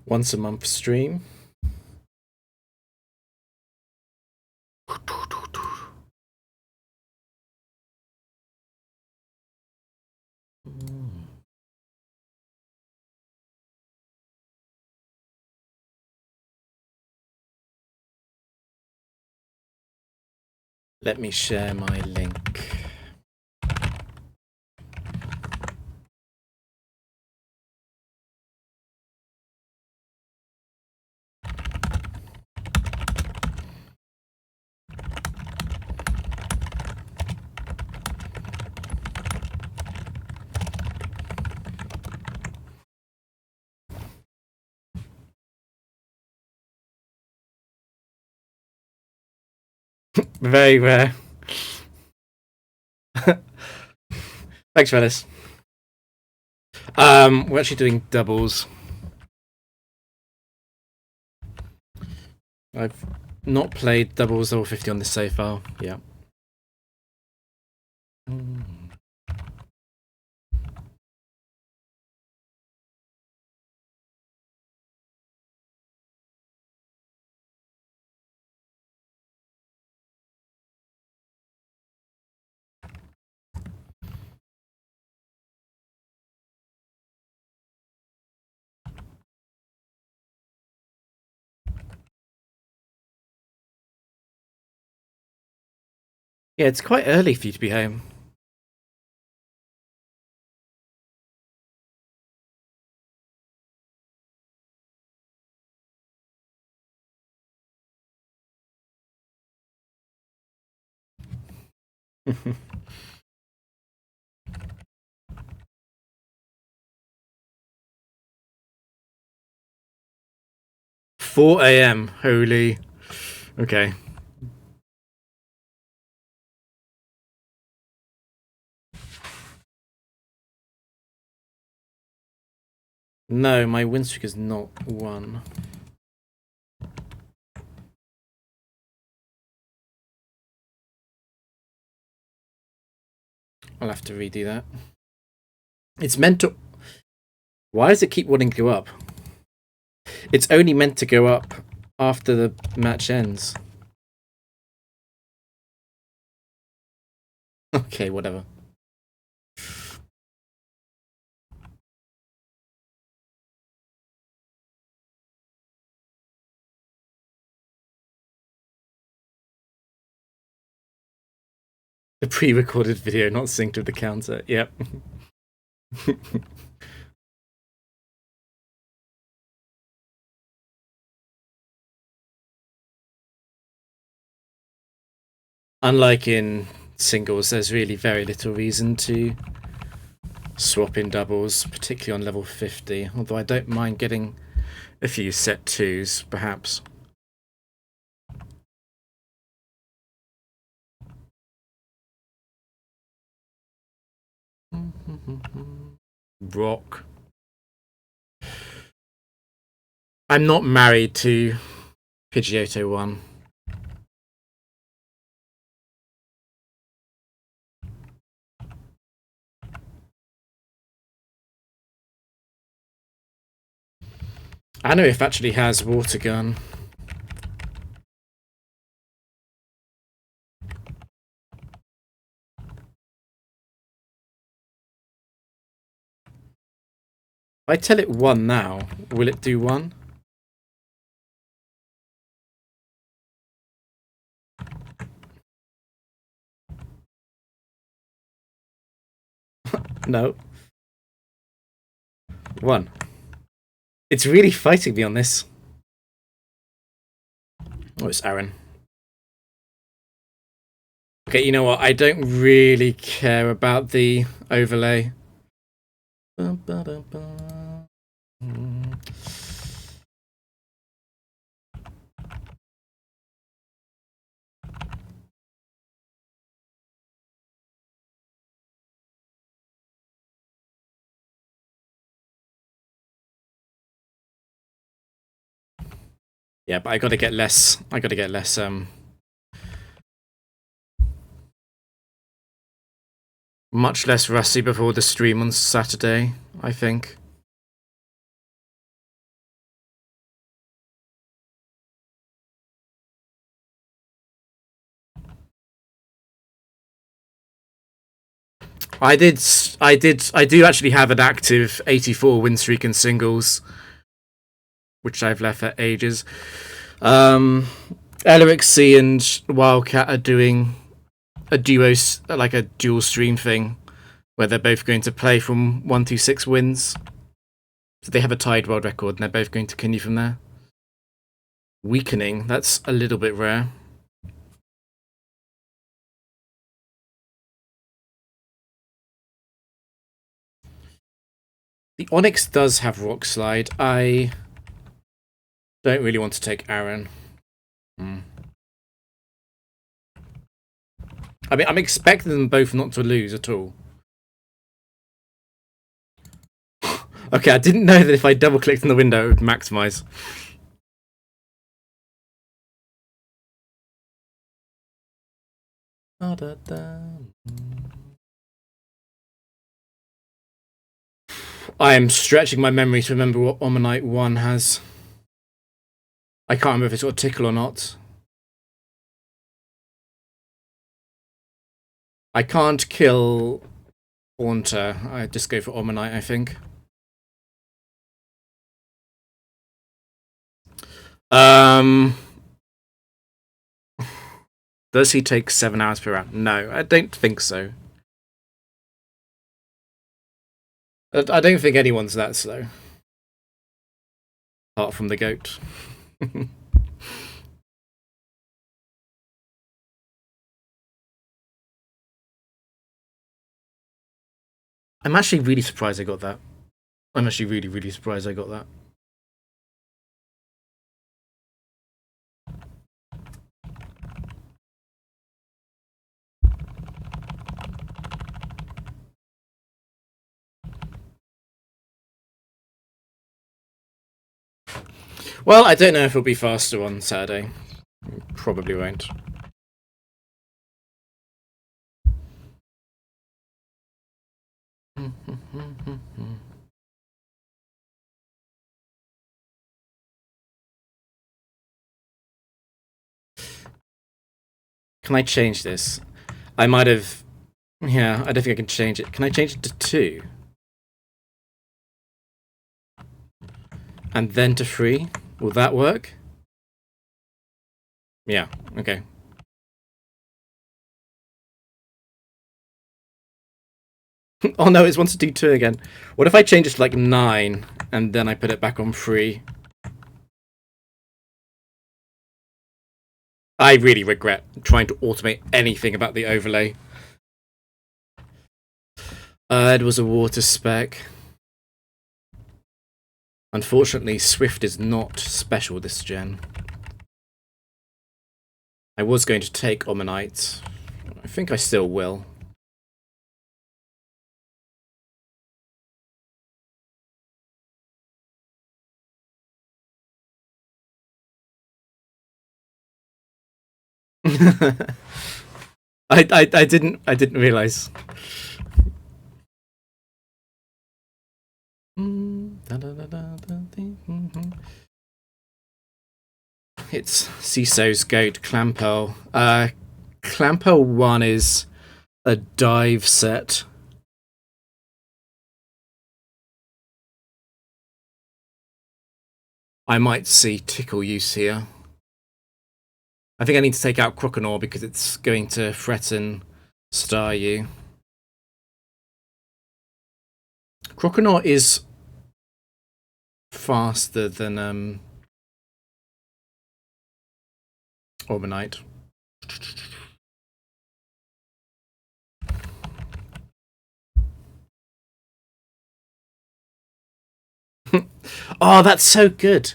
Once a month stream. Let me share my link. Very rare. Thanks, Fellas. We're actually doing doubles. I've not played doubles L50 on this save file. Yeah. Yeah, it's quite early for you to be home. Four AM. Holy. Okay. No, my win streak is not 1. I'll have to redo that. It's meant to... Why does it keep wanting to go up? It's only meant to go up after the match ends. Okay, whatever. The pre-recorded video not synced with the counter. Yep. Unlike in singles, there's really very little reason to swap in doubles, particularly on level 50, although I don't mind getting a few set 2s, perhaps. Rock. I'm not married to Pidgeotto 1. I know if actually has water gun. If I tell it 1 now, will it do 1? No. 1. It's really fighting me on this. Oh, it's Aaron. Okay, you know what? I don't really care about the overlay. Yeah, but I gotta get less. Much less rusty before the stream on Saturday, I think. I do actually have an active 84 win streak in singles, which I've left for ages. L50 and Wildcat are doing a like a dual stream thing, where they're both going to play from 126 wins. So they have a tied world record, and they're both going to continue from there. Weakening, that's a little bit rare. The Onyx does have Rock Slide. I don't really want to take Aaron. I mean, I'm expecting them both not to lose at all. Okay, I didn't know that if I double-clicked on the window, it would maximize. I am stretching my memory to remember what Omanite 1 has. I can't remember if it's got a tickle or not. I can't kill Haunter. I just go for Omanite, I think. Does he take 7 hours per round? No, I don't think so. I don't think anyone's that slow. Apart from the goat. I'm actually really surprised I got that. I'm actually really, really surprised I got that. Well, I don't know if it'll be faster on Saturday. Probably won't. Can I change this? I might have... Yeah, I don't think I can change it. Can I change it to 2? And then to 3? Will that work? Yeah, okay. Oh no, it wants to do 2 again. What if I change it to like 9 and then I put it back on 3? I really regret trying to automate anything about the overlay. It was a water spec. Unfortunately, Swift is not special this gen. I was going to take Omanite. I think I still will. I didn't realize. It's CISO's goat Clampel. Clampel 1 is a dive set. I might see tickle use here. I think I need to take out Croconaw because it's going to threaten Star you. Croconaw is faster than Orbanite. Oh, that's so good.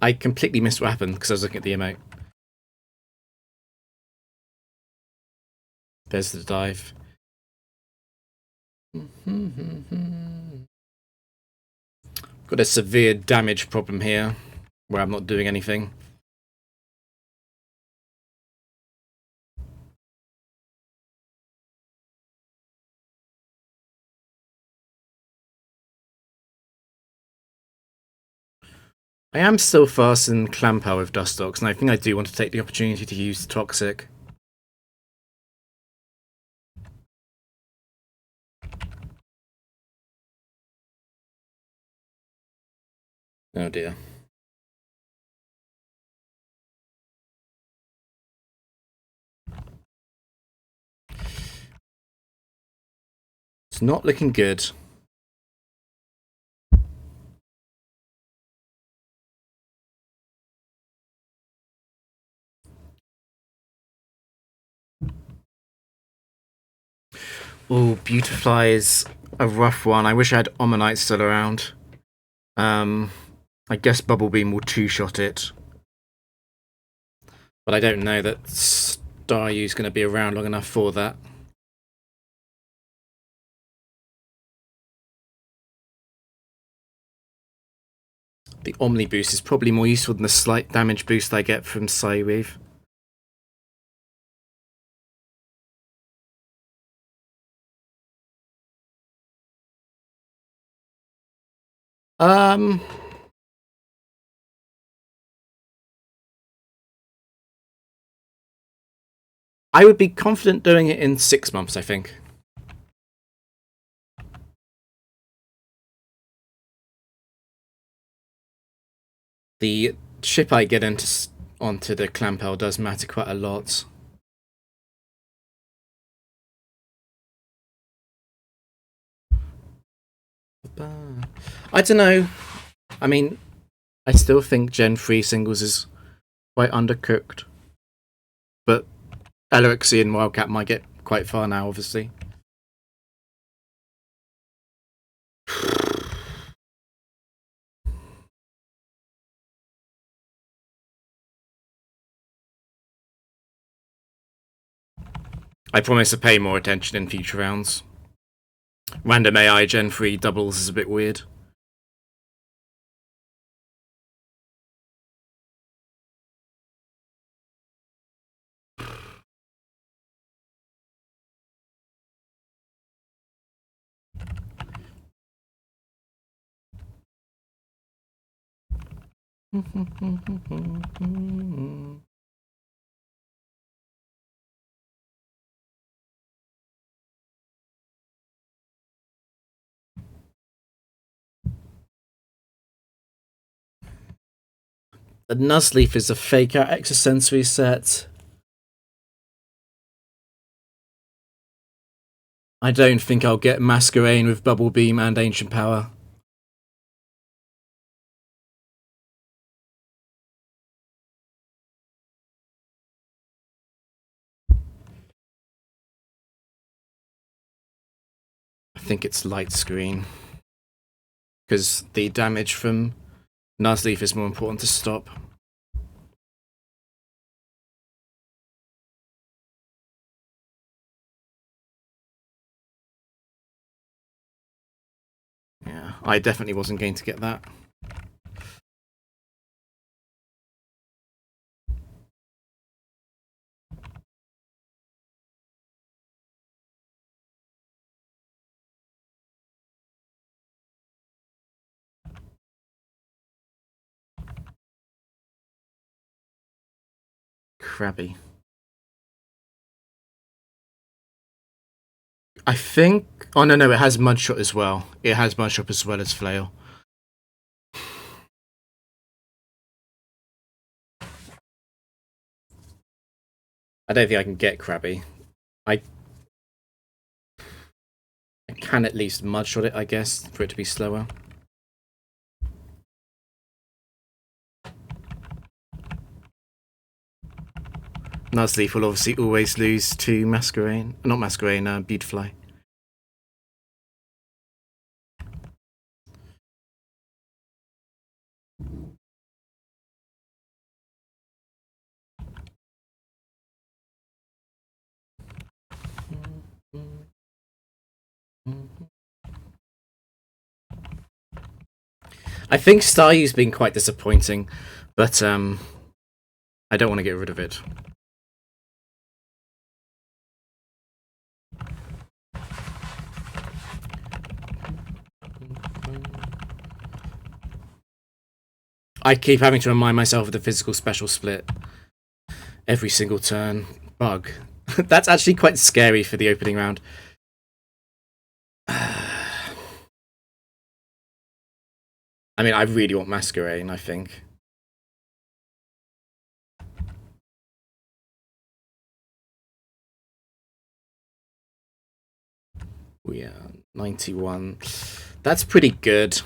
I completely missed what happened because I was looking at the emote. There's the dive. Got a severe damage problem here where I'm not doing anything. I am still fast in Clampower with Dustox, and I think I do want to take the opportunity to use Toxic. Oh dear. It's not looking good. Oh, Beautifly is a rough one. I wish I had Omanite still around. I guess Bubble Beam will two-shot it. But I don't know that Staryu's going to be around long enough for that. The Omni boost is probably more useful than the slight damage boost I get from Psywave. I would be confident doing it in 6 months, I think. The ship I get onto the Clampel does matter quite a lot. I don't know. I mean, I still think Gen 3 singles is quite undercooked. But Elrixie and Wildcat might get quite far now, obviously. I promise to pay more attention in future rounds. Random AI Gen 3 doubles is a bit weird. The Nuzleaf is a fake out extrasensory set. I don't think I'll get Masquerain with Bubble Beam and Ancient Power. I think it's Light Screen. Because the damage from Nuzleaf is more important to stop. Yeah, I definitely wasn't going to get that. Crabby. I think... Oh, no, it has Mudshot as well. It has Mudshot as well as Flail. I don't think I can get Crabby. I can at least Mudshot it, I guess, for it to be slower. Nuzleaf will obviously always lose to Masquerain. Not Masquerain, Beautifly. I think Staryu's been quite disappointing, but I don't want to get rid of it. I keep having to remind myself of the physical special split every single turn. Bug. That's actually quite scary for the opening round. I mean, I really want Masquerade, I think. We are 91. That's pretty good.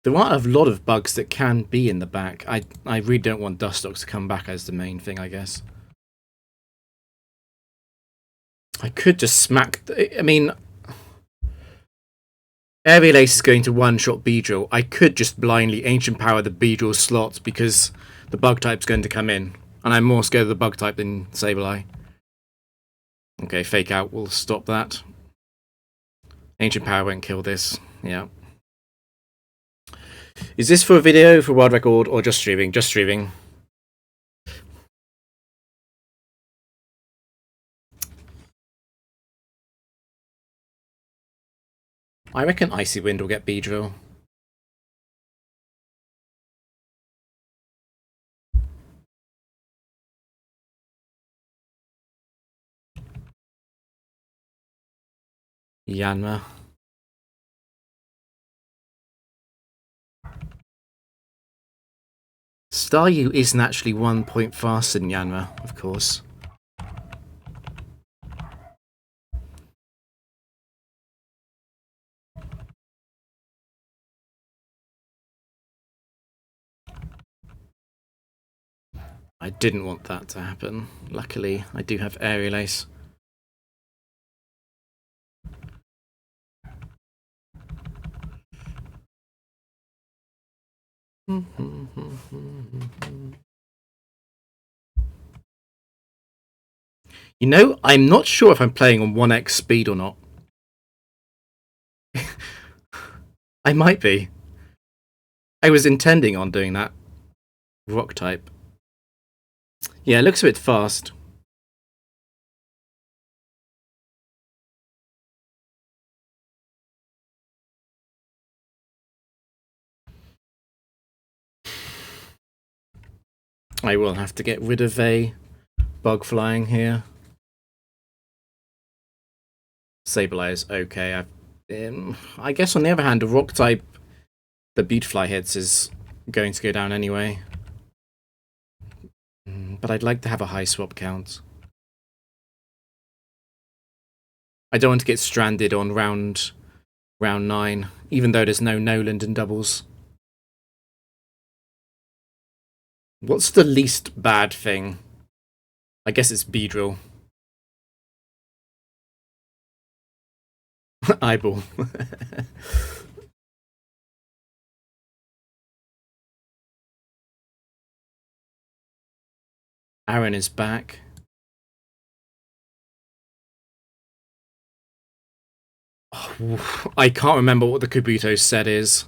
There are a lot of bugs that can be in the back. I really don't want Dustox to come back as the main thing, I guess. I could just smack... I mean... Aerial Ace is going to one-shot Beedrill. I could just blindly Ancient Power the Beedrill slot because the bug type's going to come in. And I'm more scared of the bug type than Sableye. Okay, Fake Out will stop that. Ancient Power won't kill this. Yeah. Is this for a video, for world record, or just streaming? Just streaming. I reckon Icy Wind will get Beedrill. Yanma. Staryu isn't actually 1 point faster than Yanma, of course. I didn't want that to happen. Luckily, I do have Aerial Ace. You know, I'm not sure if I'm playing on 1x speed or not. I might be. I was intending on doing that. Rock type. Yeah, it looks a bit fast. I will have to get rid of a bug flying here. Sableye is okay. I guess on the other hand, the rock type, the Beautifly hits is going to go down anyway. But I'd like to have a high swap count. I don't want to get stranded on round 9, even though there's no Noland in doubles. What's the least bad thing? I guess it's Beedrill. Eyeball. Aaron is back. Oh, I can't remember what the Kabuto set is.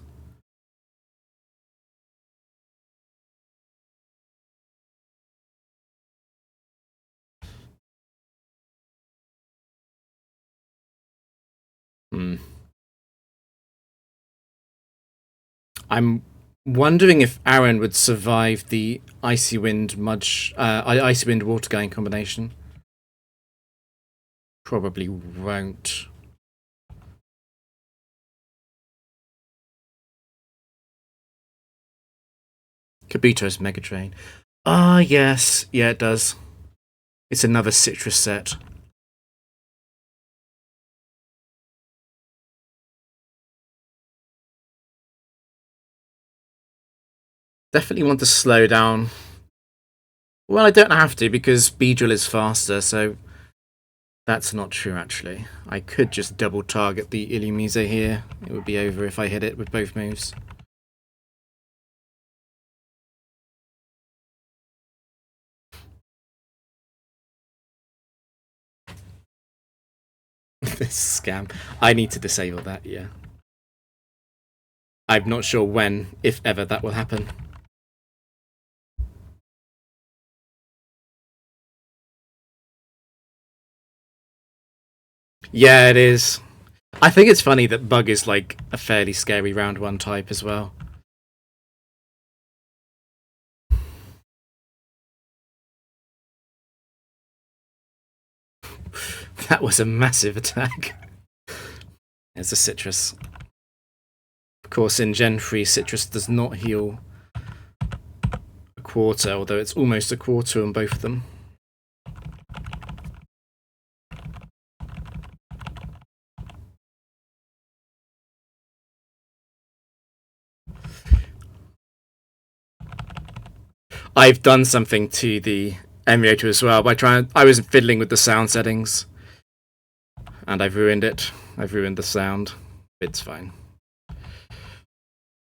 I'm wondering if Aaron would survive the Icy Wind Icy Wind Water Gun combination. Probably won't. Kabuto's Mega Drain. Ah, yes. Yeah, it does. It's another citrus set. Definitely want to slow down. Well, I don't have to because Beedrill is faster, so that's not true actually. I could just double target the Illumise here. It would be over if I hit it with both moves. This scam. I need to disable that, yeah. I'm not sure when, if ever, that will happen. Yeah, it is. I think it's funny that Bug is like a fairly scary round 1 type as well. That was a massive attack. There's a Citrus. Of course, in Gen 3, Citrus does not heal a quarter, although it's almost a quarter on both of them. I've done something to the emulator as well by I was fiddling with the sound settings, and I've ruined it. I've ruined the sound. It's fine.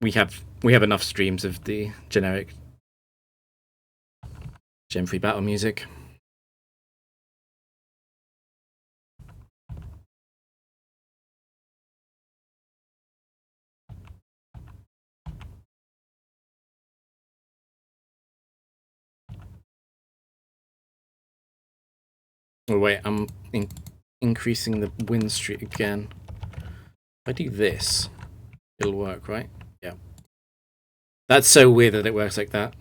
We have enough streams of the generic Gen 3 battle music. Oh wait, I'm increasing the win streak again. If I do this, it'll work, right? Yeah. That's so weird that it works like that.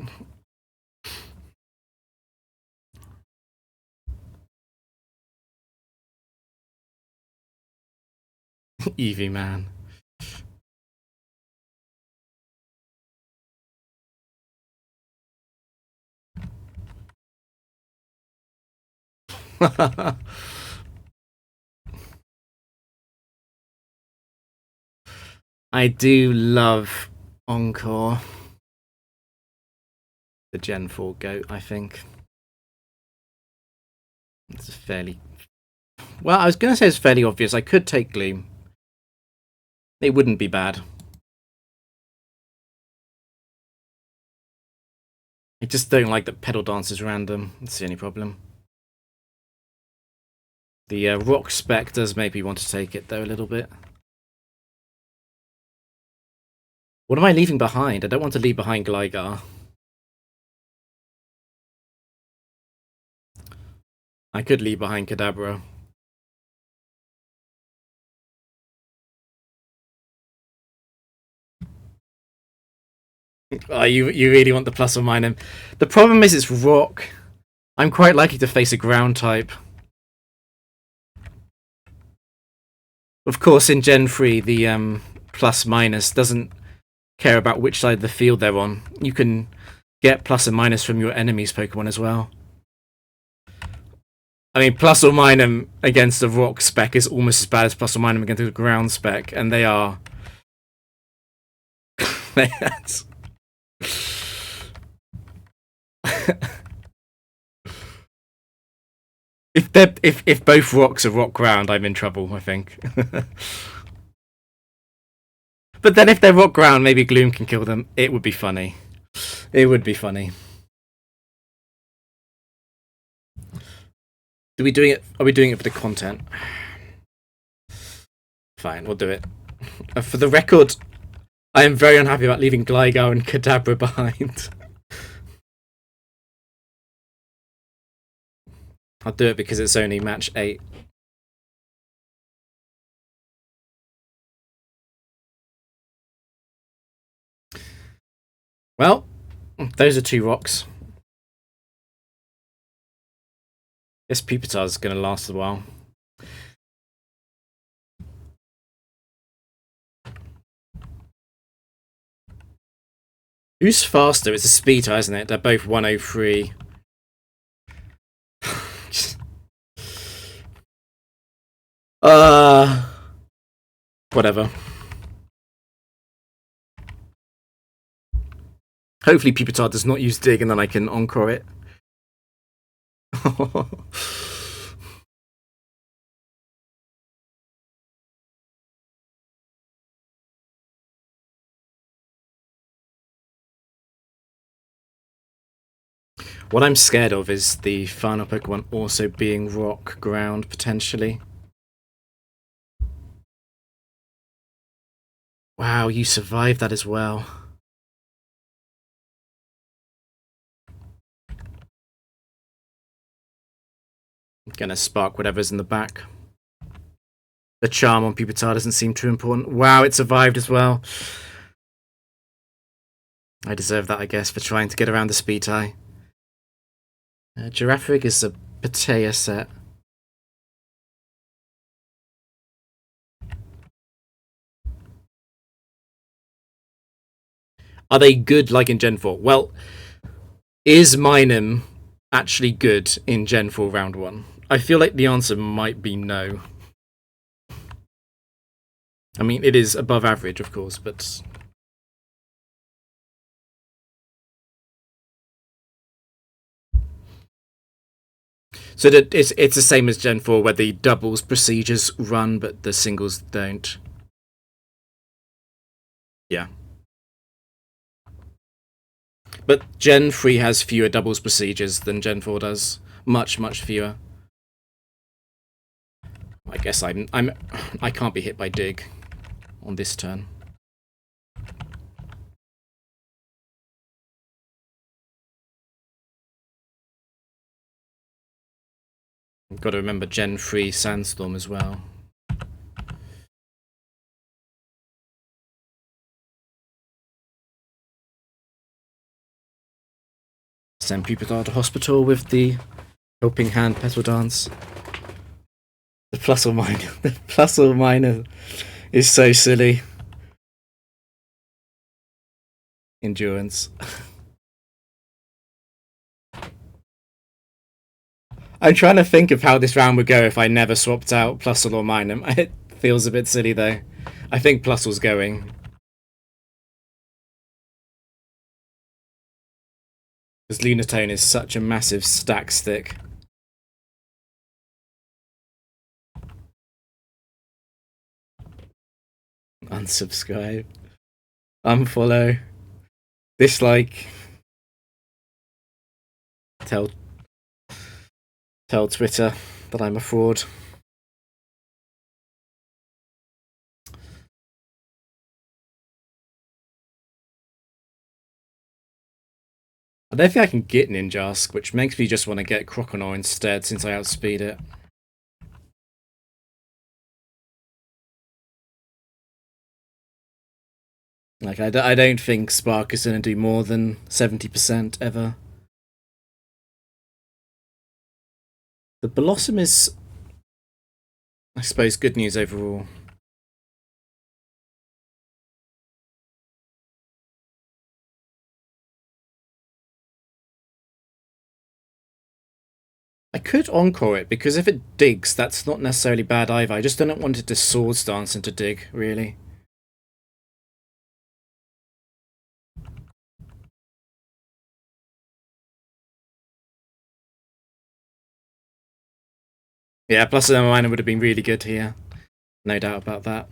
Eevee man. I do love Encore. The Gen 4 GOAT, I think. It's fairly... Well, I was going to say it's fairly obvious. I could take Gloom. It wouldn't be bad. I just don't like that Pedal Dance is random. That's the only problem. The Rock spec does make me want to take it, though, a little bit. What am I leaving behind? I don't want to leave behind Gligar. I could leave behind Kadabra. Oh, you really want the plus or minus. The problem is it's Rock. I'm quite likely to face a ground type. Of course, in Gen 3, the plus minus doesn't care about which side of the field they're on. You can get plus and minus from your enemy's Pokemon as well. I mean, plus or minus against the Rock spec is almost as bad as plus or minus against the ground spec, and they are... if both rocks are rock ground, I'm in trouble, I think. But then if they're rock ground, maybe Gloom can kill them. It would be funny. It would be funny. Are we doing it for the content? Fine, we'll do it. For the record, I am very unhappy about leaving Gligar and Kadabra behind. I'll do it because it's only match 8. Well, those are 2 rocks. This Pupitar's going to last a while. Who's faster? It's a Speedhigh, isn't it? They're both 103. Whatever. Hopefully Pupitar does not use Dig and then I can Encore it. What I'm scared of is the final Pokemon also being rock ground, potentially. Wow, you survived that as well. I'm gonna spark whatever's in the back. The charm on Pupitar doesn't seem too important. Wow, it survived as well. I deserve that, I guess, for trying to get around the speed tie. Giraffrig is a Patea set. Are they good like in Gen 4? Well, is Minum actually good in Gen 4 Round 1? I feel like the answer might be no. I mean, it is above average, of course, but... So that it's the same as Gen 4, where the doubles procedures run, but the singles don't. Yeah. But Gen 3 has fewer doubles procedures than Gen 4 does. Much, much fewer. I guess I can't be hit by dig on this turn. I've got to remember Gen 3 Sandstorm as well. Send Pupitar to hospital with the helping hand petal dance. The plus or minus is so silly. Endurance. I'm trying to think of how this round would go if I never swapped out Plusle or Minum. It feels a bit silly though. I think Plusle's going. Because Lunatone is such a massive stack stick. Unsubscribe. Unfollow. Dislike. Tell Twitter that I'm a fraud. I don't think I can get Ninjask, which makes me just want to get Croconaw instead since I outspeed it. Like, I don't think Spark is going to do more than 70% ever. The Blossom is, I suppose, good news overall. I could Encore it, because if it digs, that's not necessarily bad either. I just don't want it to Swords Dance into dig, really. Yeah, plus a minor would have been really good here. No doubt about that.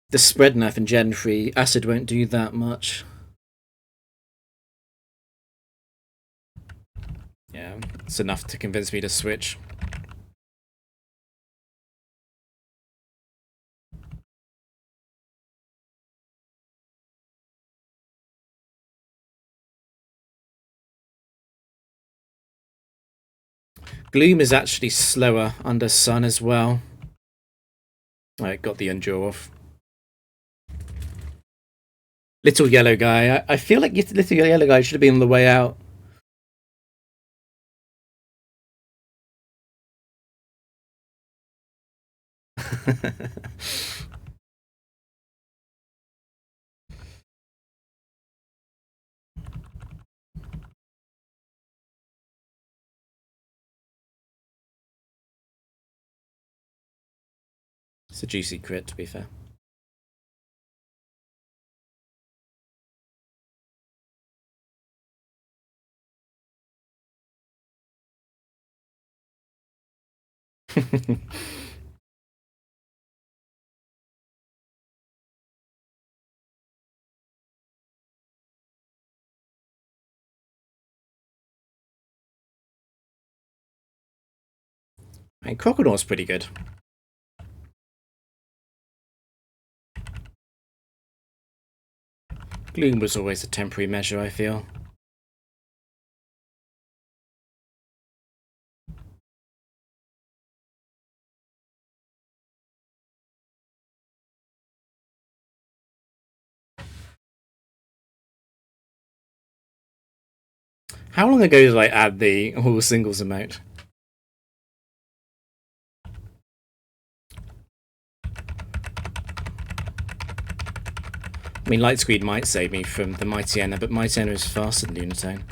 The spread nerf in Gen 3, Acid won't do that much. Yeah, it's enough to convince me to switch. Gloom is actually slower under Sun as well. I got the Endure off. Little yellow guy. I feel like little yellow guy should have been on the way out. It's a juicy crit, to be fair. And Crocodile's pretty good. Gloom was always a temporary measure, I feel. How long ago did I add the all singles emote? I mean, Light Screed might save me from the Mighty Enna, but Mighty Enna is faster than Lunatone.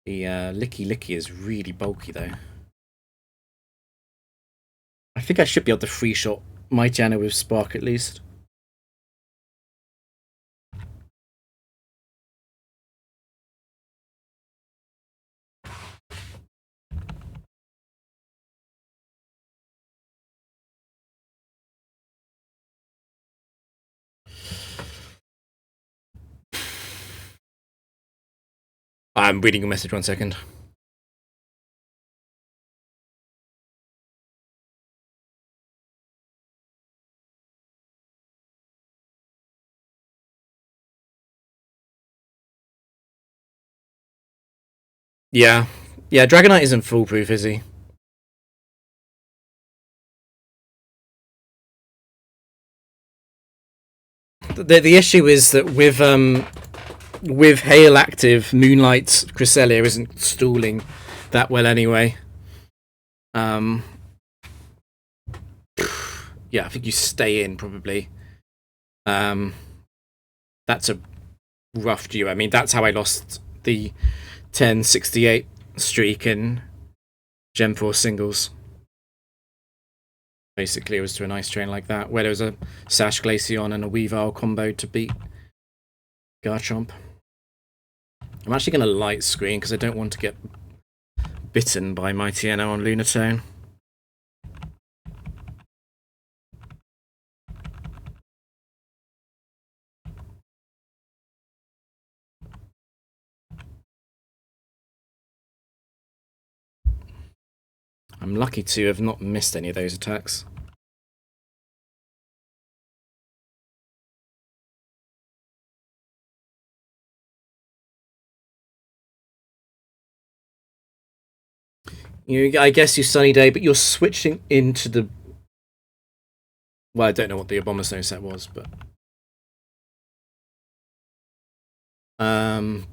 The Licky is really bulky, though. I think I should be able to free shot Mighty Enna with Spark at least. I'm reading a message, 1 second. Yeah. Yeah, Dragonite isn't foolproof, is he? The issue is that with Hail active, Moonlight Cresselia isn't stalling that well anyway. Yeah, I think you stay in probably. That's a rough duo. I mean, that's how I lost the 1068 streak in Gen 4 singles. Basically, it was to a nice train like that, where there was a Sash Glaceon and a Weavile combo to beat Garchomp. I'm actually going to light screen because I don't want to get bitten by Mighty Enna on Lunatone. I'm lucky to have not missed any of those attacks. I guess you Sunny Day, but you're switching into the... Well, I don't know what the Abomasnow set was, but... Got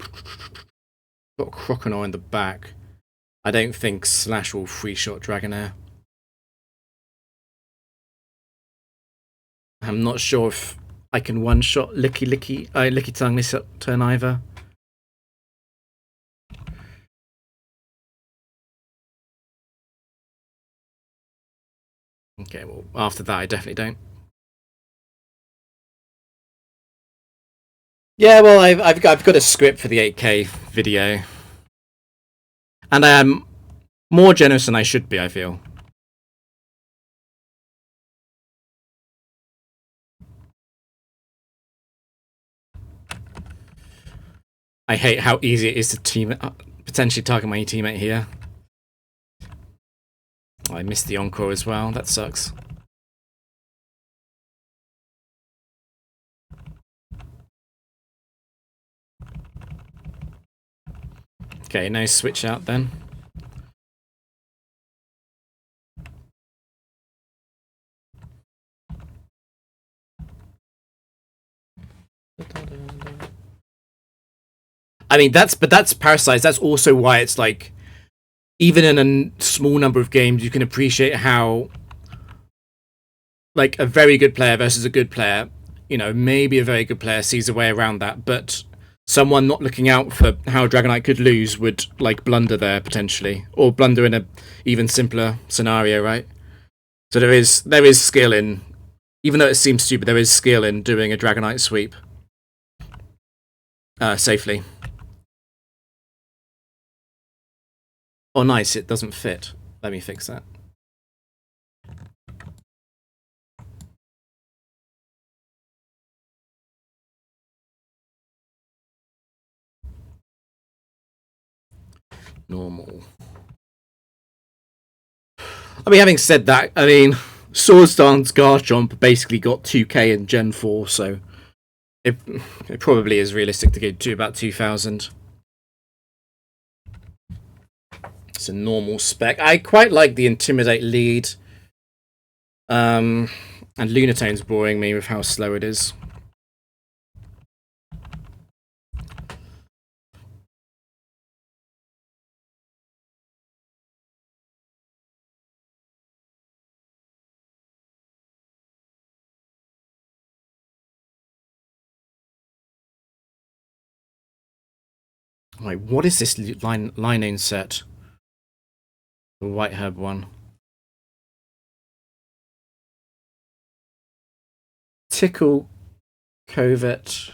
Croconaw in the back. I don't think Slash will free-shot Dragonair. I'm not sure if I can one-shot Licky Tongue this turn either. Okay, well, after that, I definitely don't. Yeah, well, I've got a script for the 8K video. And I am more generous than I should be, I feel. I hate how easy it is to potentially target my teammate here. Oh, I missed the Encore as well. That sucks. Okay, no switch out then. I mean, that's Parasites. That's also why it's like, even in a small number of games, you can appreciate how, like, a very good player versus a good player, you know, maybe a very good player sees a way around that, but someone not looking out for how Dragonite could lose would, like, blunder there, potentially. Or blunder in a even simpler scenario, right? So there is skill in, even though it seems stupid, there is skill in doing a Dragonite sweep safely. Oh, nice, it doesn't fit. Let me fix that. Normal. I mean, having said that, I mean, Swords Dance Garchomp basically got 2k in Gen 4, so it probably is realistic to get to about 2000. It's a normal spec. I quite like the Intimidate lead. And Lunatone's boring me with how slow it is. Wait, what is this line set? The White Herb one. Tickle, Covert,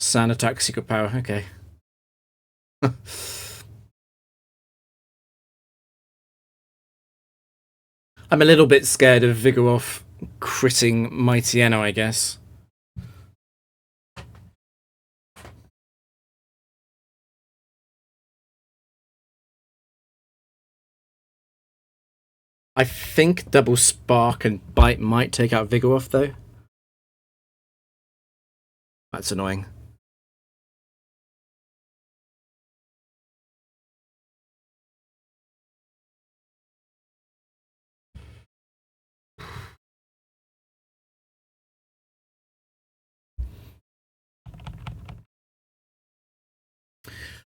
Sand Attack, Secret Power. Okay. I'm a little bit scared of Vigoroth critting Mightyena, I guess. I think Double Spark and Bite might take out Vigoroth, though. That's annoying.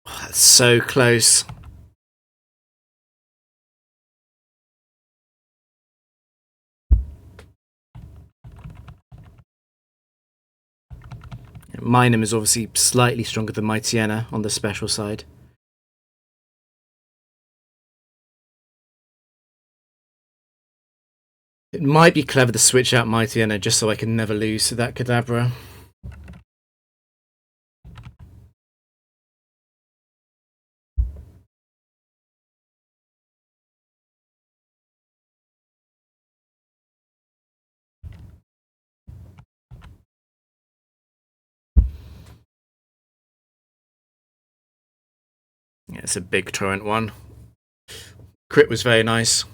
Oh, that's so close. Minum is obviously slightly stronger than Mightyena on the special side. It might be clever to switch out Mightyena just so I can never lose to that Kadabra. Yeah, it's a big torrent one. Crit was very nice.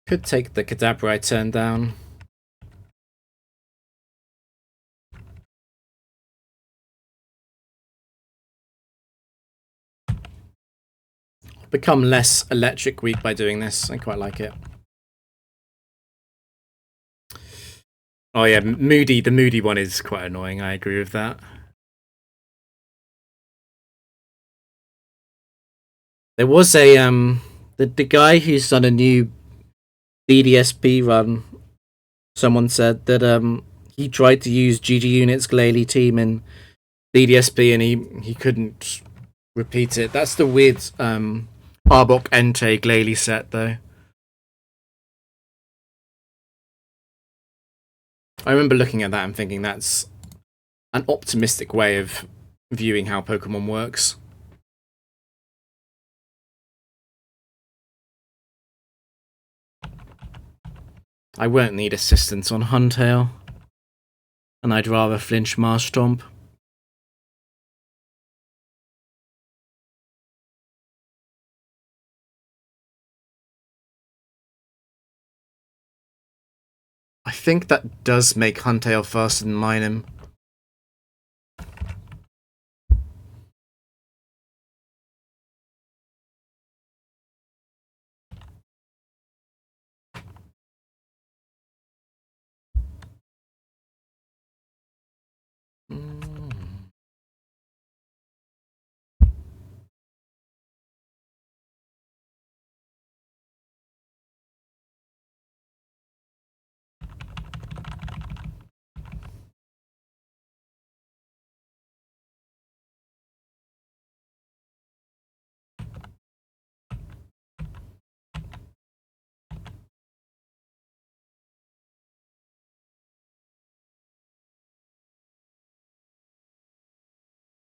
Could take the Kadabra I turned down. Become less electric weak by doing this. I quite like it. Oh yeah, Moody. The Moody one is quite annoying. I agree with that. There was a the guy who's done a new BDSP run. Someone said that he tried to use GG Unit's Glalie team in BDSP and he couldn't repeat it. That's the weird Arbok Entei Glalie set though. I remember looking at that and thinking that's an optimistic way of viewing how Pokemon works. I won't need assistance on Huntail, and I'd rather flinch Marshtomp. I think that does make Huntail faster than Minun.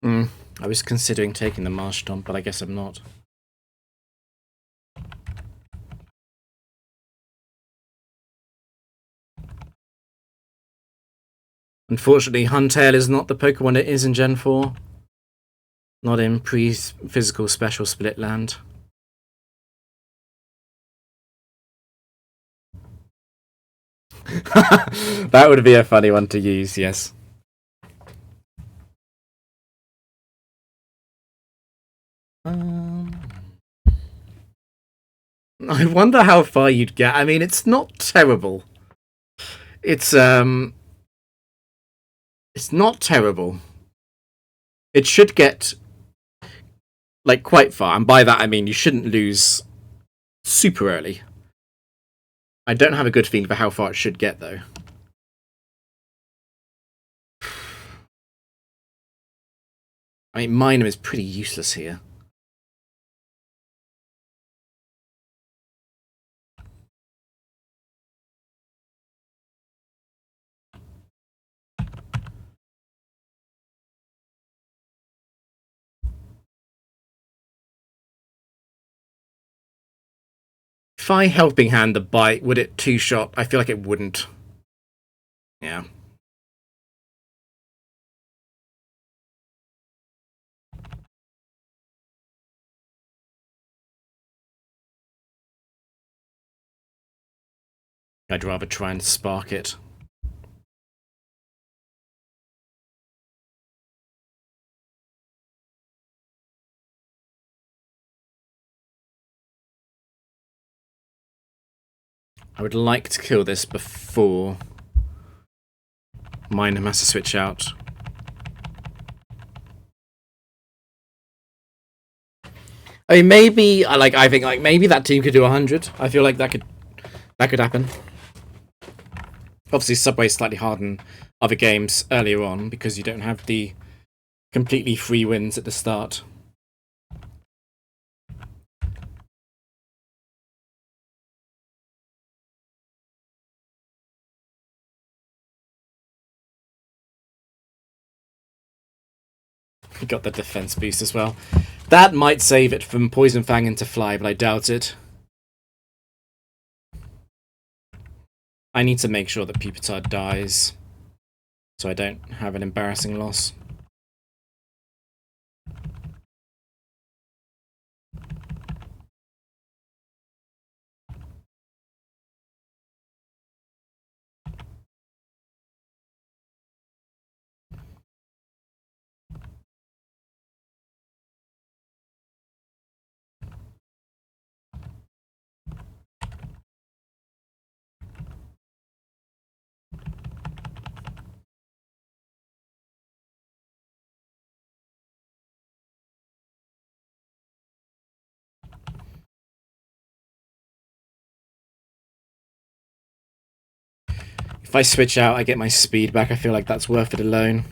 I was considering taking the Marsh Stomp, but I guess I'm not. Unfortunately, Huntail is not the Pokemon it is in Gen 4. Not in pre-physical special split land. That would be a funny one to use, yes. I wonder how far you'd get. I mean, it's not terrible. It's not terrible. It should get like quite far, and by that I mean you shouldn't lose super early. I don't have a good feeling for how far it should get though. I mean, Minor is pretty useless here. If I Helping Hand the bite, would it two-shot? I feel like it wouldn't. Yeah. I'd rather try and spark it. I would like to kill this before Minor has to switch out. I mean, maybe I think maybe that team could do 100. I feel like that could happen. Obviously, Subway's slightly harder than other games earlier on because you don't have the completely free wins at the start. We got the defense boost as well. That might save it from Poison Fang into Fly, but I doubt it. I need to make sure that Pupitar dies so I don't have an embarrassing loss. If I switch out, I get my speed back. I feel like that's worth it alone.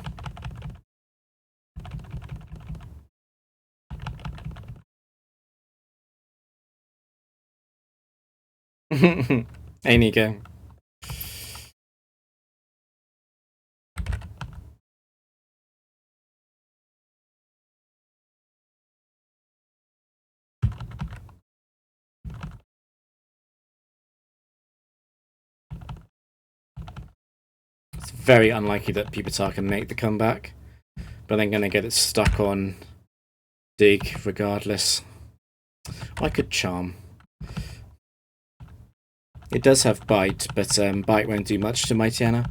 Hey, Nico. It's very unlikely that Pupitar can make the comeback, but I'm going to get it stuck on Dig regardless. I could Charm. It does have Bite, but Bite won't do much to Mightyena.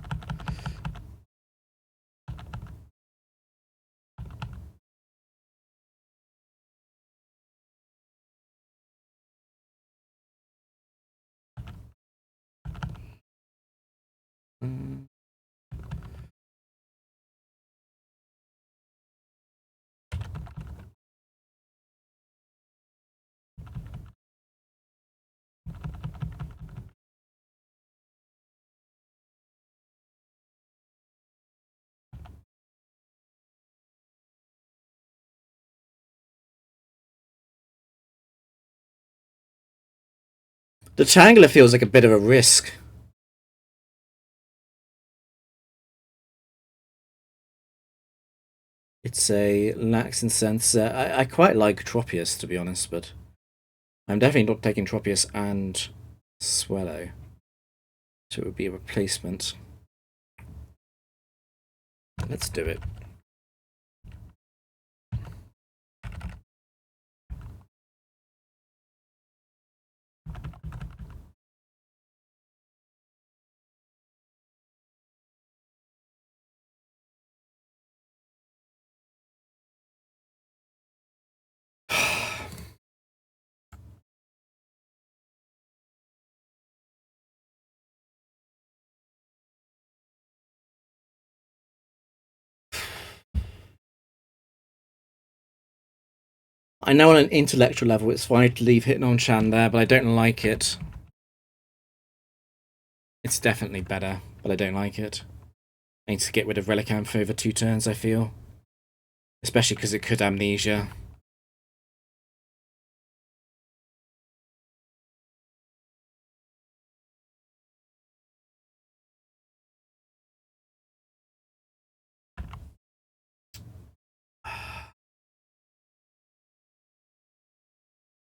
The Tangler feels like a bit of a risk. It's a lax and sensor. I quite like Tropius, to be honest, but I'm definitely not taking Tropius and Swallow. So it would be a replacement. Let's do it. I know on an intellectual level it's fine to leave Hitmonchan there, but I don't like it. It's definitely better, but I don't like it. I need to get rid of Relicanth over 2 turns, I feel. Especially because it could Amnesia.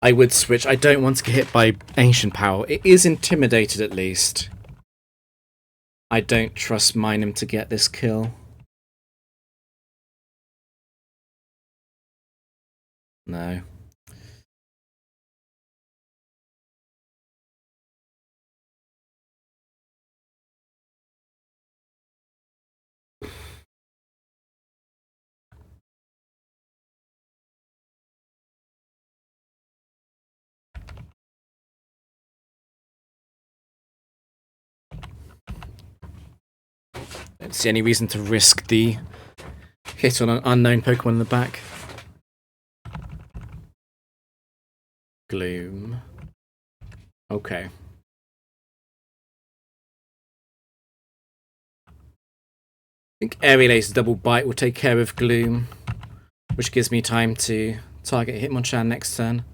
I would switch. I don't want to get hit by Ancient Power. It is intimidated at least. I don't trust Minun to get this kill. No. Don't see any reason to risk the hit on an unknown Pokemon in the back. Gloom. Okay. I think Aerial Ace Double Bite will take care of Gloom, which gives me time to target Hitmonchan next turn.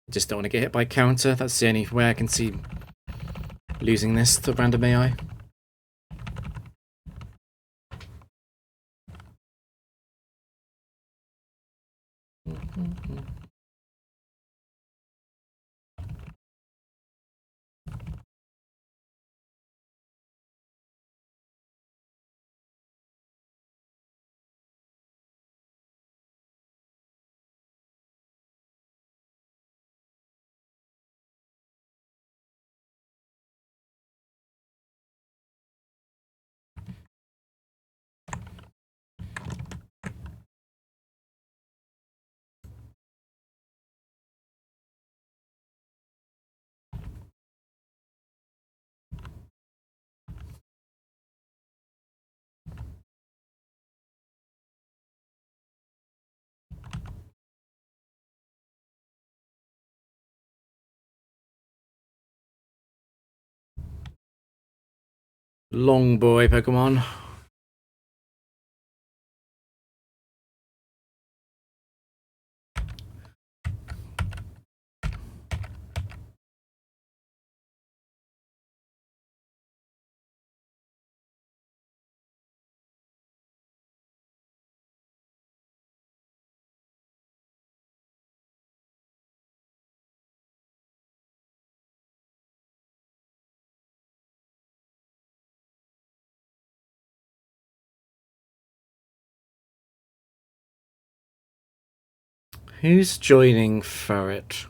Just don't want to get hit by counter. That's the only way I can see losing this to random AI. Long boy Pokemon. Who's joining Ferret?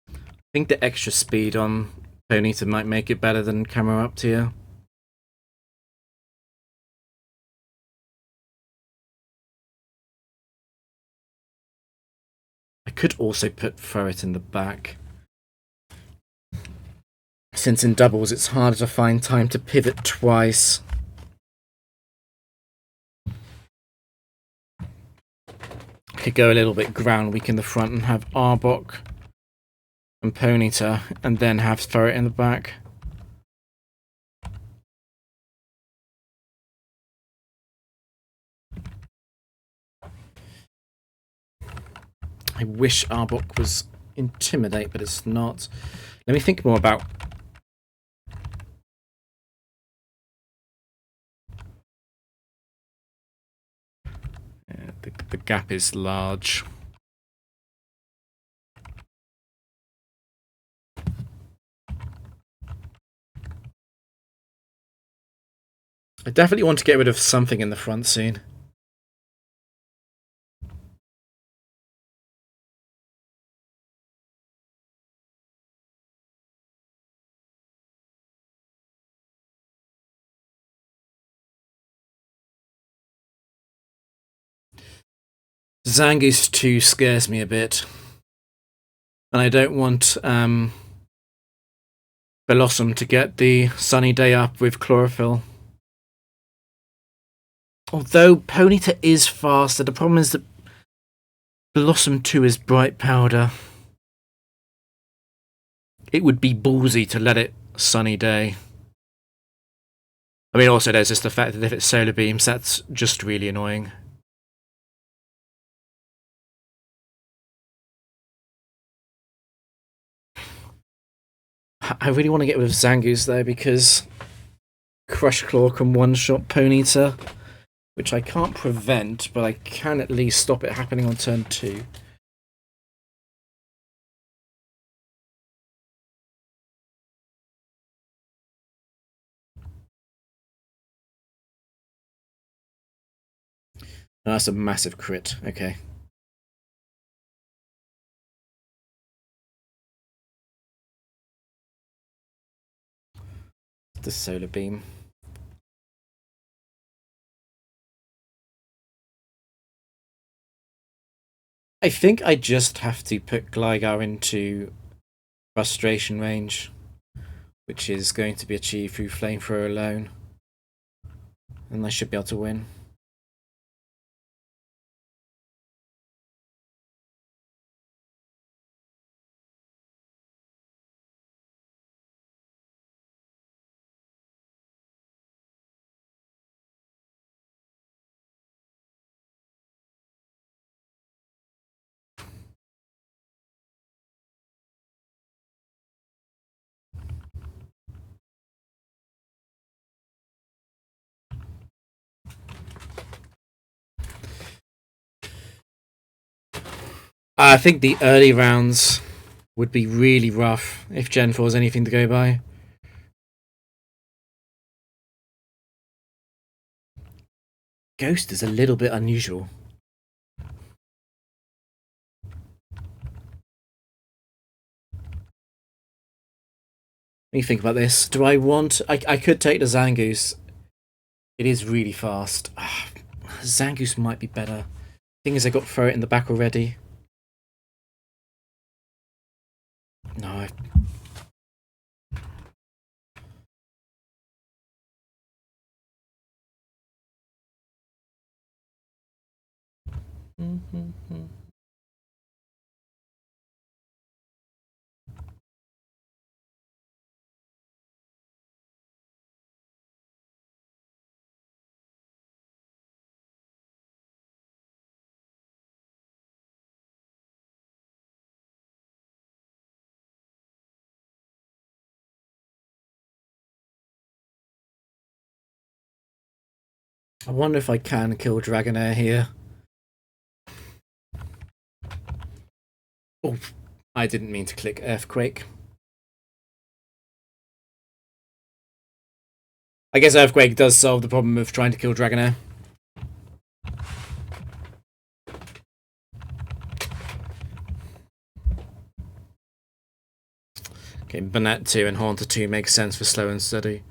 I think the extra speed on Ponyta might make it better than Camera Up Tier. I could also put Ferret in the back. Since in doubles it's harder to find time to pivot twice. I could go a little bit ground weak in the front and have Arbok and Ponyta, and then have Ferret in the back. I wish Arbok was Intimidate, but it's not. Let me think more about... Yeah, the gap is large. I definitely want to get rid of something in the front soon. Zangoose 2 scares me a bit. And I don't want Blossom to get the sunny day up with chlorophyll. Although Ponyta is faster, the problem is that Blossom 2 is bright powder. It would be ballsy to let it sunny day. I mean, also there's just the fact that if it's solar beams, that's just really annoying. I really want to get rid of Zangoose though, because Crush Claw can one-shot Ponyta, which I can't prevent, but I can at least stop it happening on turn 2. Oh, that's a massive crit. Okay. The solar beam. I think I just have to put Gligar into frustration range, which is going to be achieved through Flamethrower alone. And I should be able to win. I think the early rounds would be really rough if Gen 4 is anything to go by. Ghost is a little bit unusual. Let me think about this. Do I want... I could take the Zangoose. It is really fast. Zangoose might be better. Thing is, I got Ferret in the back already. No, I wonder if I can kill Dragonair here. Oh, I didn't mean to click Earthquake. I guess Earthquake does solve the problem of trying to kill Dragonair. Okay, Banette 2 and Haunter 2 makes sense for slow and steady.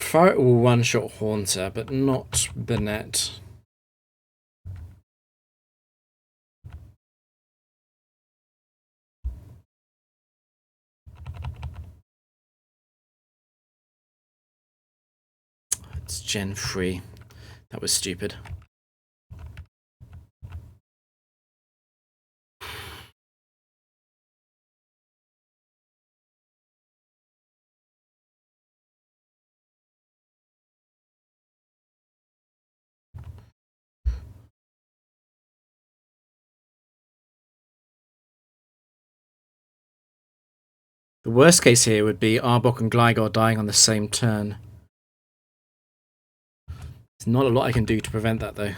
Ferret will one-shot Haunter, but not Banette. It's Gen 3. That was stupid. The worst case here would be Arbok and Gligar dying on the same turn. There's not a lot I can do to prevent that, though.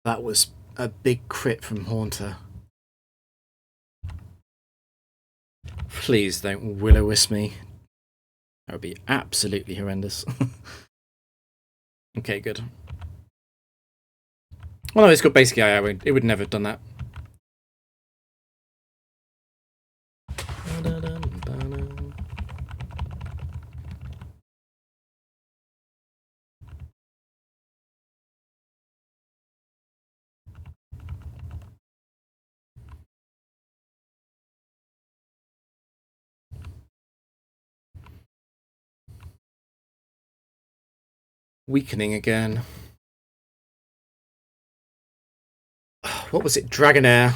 That was a big crit from Haunter. Please don't Will-O-Wisp me. That would be absolutely horrendous. Okay, good. Well, no, it's got basic AI. It would never have done that. Weakening again. What was it? Dragonair.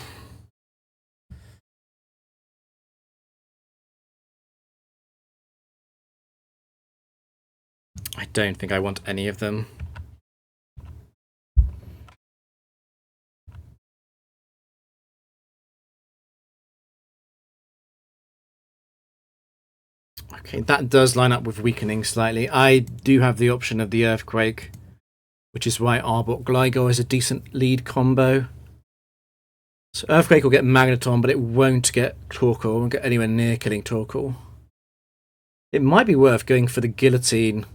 I don't think I want any of them. Okay, that does line up with weakening slightly. I do have the option of the Earthquake, which is why Arbok Gligar is a decent lead combo. So Earthquake will get Magneton, but it won't get Torkoal. It won't get anywhere near killing Torkoal. It might be worth going for the Guillotine.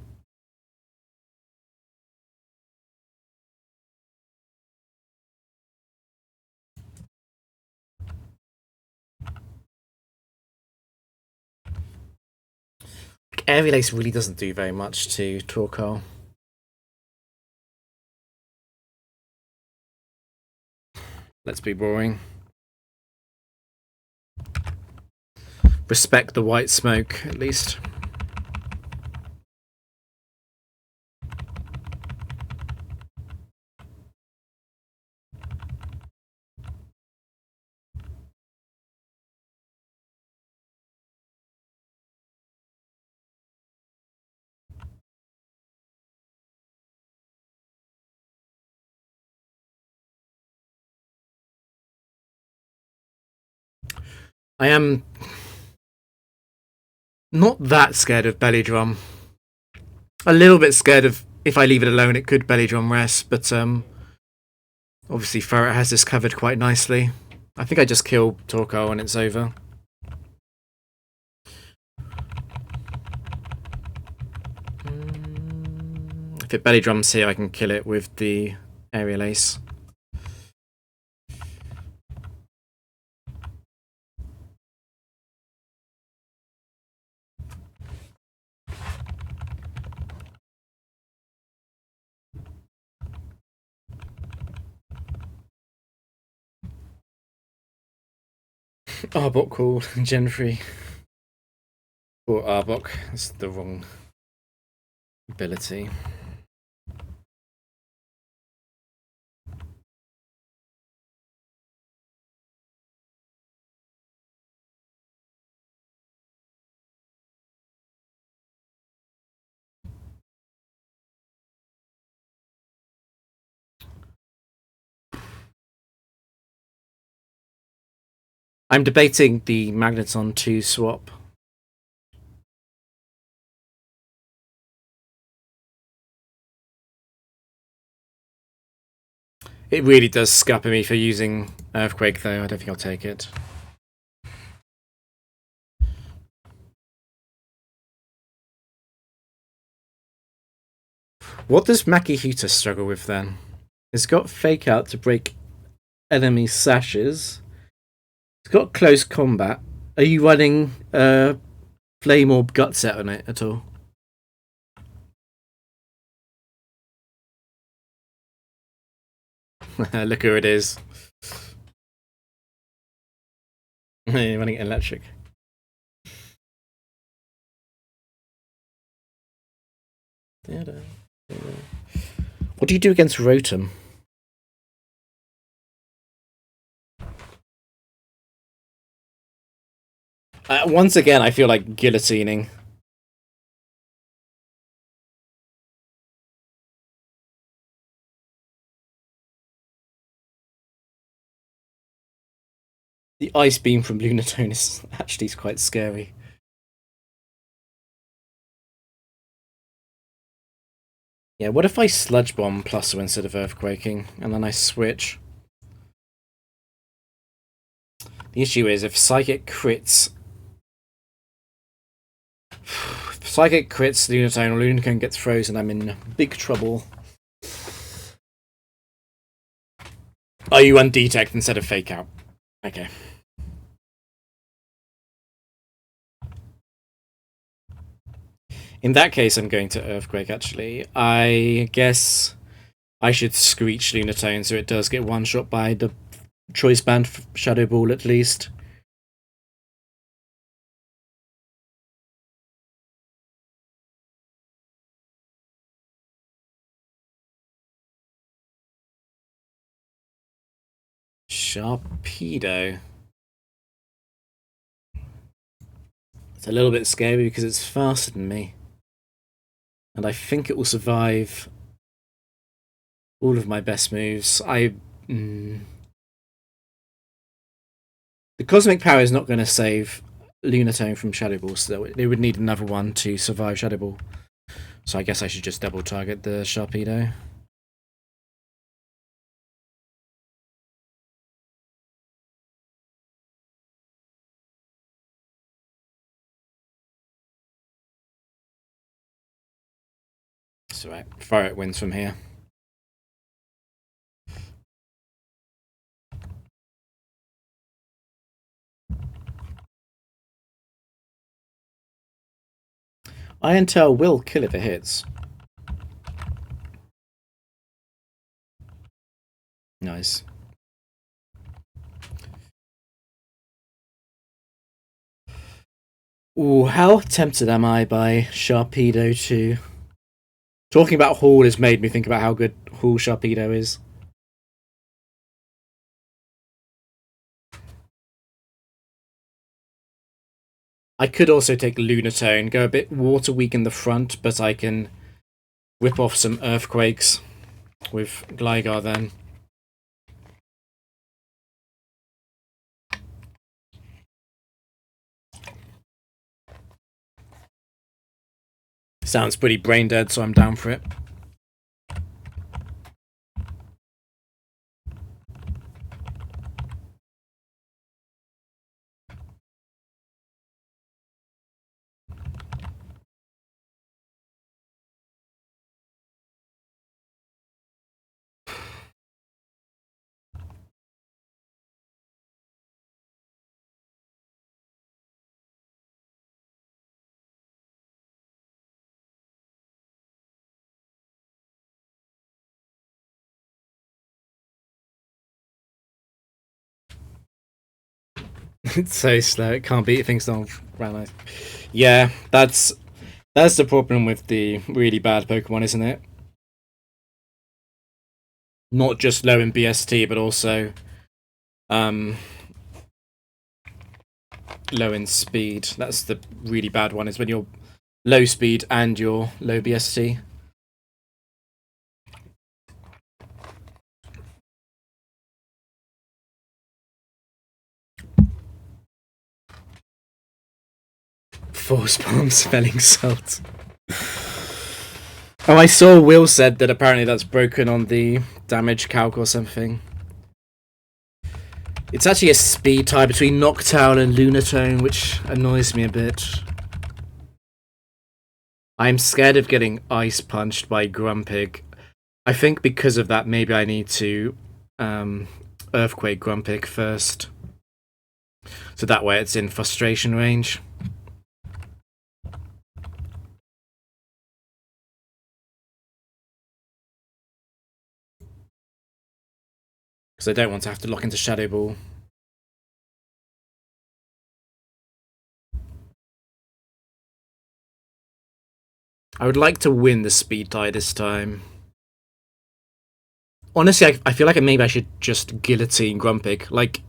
Aerial Ace really doesn't do very much to Torkoal. Let's be boring. Respect the white smoke, at least. I am not that scared of Belly Drum. A little bit scared of if I leave it alone, it could Belly Drum rest, but obviously Ferret has this covered quite nicely. I think I just kill Torkoal and it's over. If it Belly Drums here, I can kill it with the Aerial Ace. Arbok called Gen 3. Or Arbok, that's the wrong ability. I'm debating the Magneton 2 swap. It really does scupper me for using Earthquake, though. I don't think I'll take it. What does Makihuta struggle with, then? It's got Fake Out to break enemy sashes. It's got Close Combat. Are you running Flame Orb Gut Set on it at all? Look who it is. Running electric. What do you do against Rotom? Once again, I feel like guillotining. The ice beam from Lunatone is actually quite scary. Yeah, what if I Sludge Bomb Plusle instead of Earthquaking, and then I switch? The issue is, if Psychic crits... if Psychic crits Lunatone, or Lunatone gets frozen, I'm in big trouble. Are you Undetect instead of Fake Out? Okay. In that case, I'm going to Earthquake, actually. I guess I should Screech Lunatone so it does get one-shot by the Choice Band Shadow Ball, at least. Sharpedo. It's a little bit scary because it's faster than me. And I think it will survive all of my best moves. The Cosmic Power is not going to save Lunatone from Shadow Ball, so they would need another one to survive Shadow Ball. So I guess I should just double target the Sharpedo. That's alright. Fire wins from here. Iron Tail will kill if it hits. Nice. Ooh, how tempted am I by Sharpedo 2? Talking about Hall has made me think about how good Hall Sharpedo is. I could also take Lunatone, go a bit water weak in the front, but I can whip off some Earthquakes with Gligar then. Sounds pretty brain dead, so I'm down for it. It's so slow, it can't beat things on Granite. Yeah, that's the problem with the really bad Pokemon, isn't it? Not just low in BST, but also low in speed. That's the really bad one, is when you're low speed and you're low BST. Force bomb spelling salt. Oh, I saw Will said that apparently that's broken on the damage calc or something. It's actually a speed tie between Noctowl and Lunatone, which annoys me a bit. I'm scared of getting ice punched by Grumpig. I think because of that, maybe I need to Earthquake Grumpig first. So that way it's in frustration range. Because I don't want to have to lock into Shadow Ball. I would like to win the speed tie this time. Honestly, I feel like maybe I should just guillotine Grumpig. Like,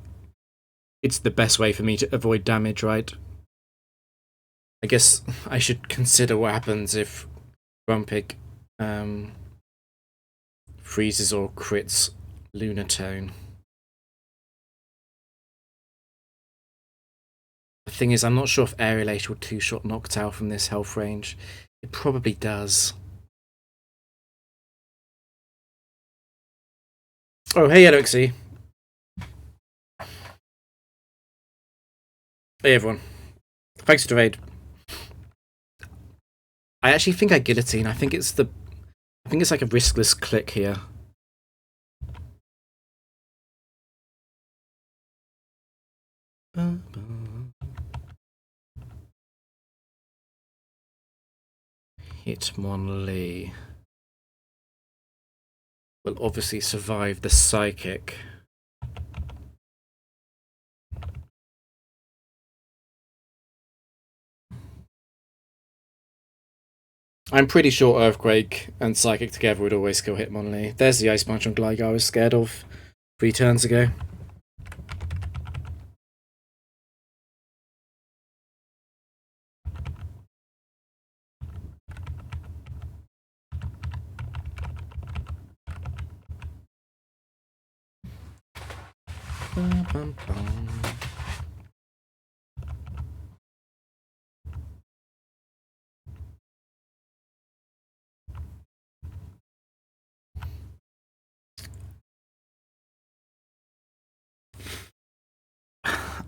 it's the best way for me to avoid damage, right? I guess I should consider what happens if Grumpig freezes or crits Lunatone. The thing is, I'm not sure if Aerial will two-shot Noctowl from this health range. It probably does. Oh, hey, L50. Hey, everyone. Thanks for the raid. I actually think I guillotine. I think it's like a riskless click here. Hitmonlee will obviously survive the Psychic. I'm pretty sure Earthquake and Psychic together would always kill Hitmonlee. There's the Ice Punch on Gligar I was scared of 3 turns ago.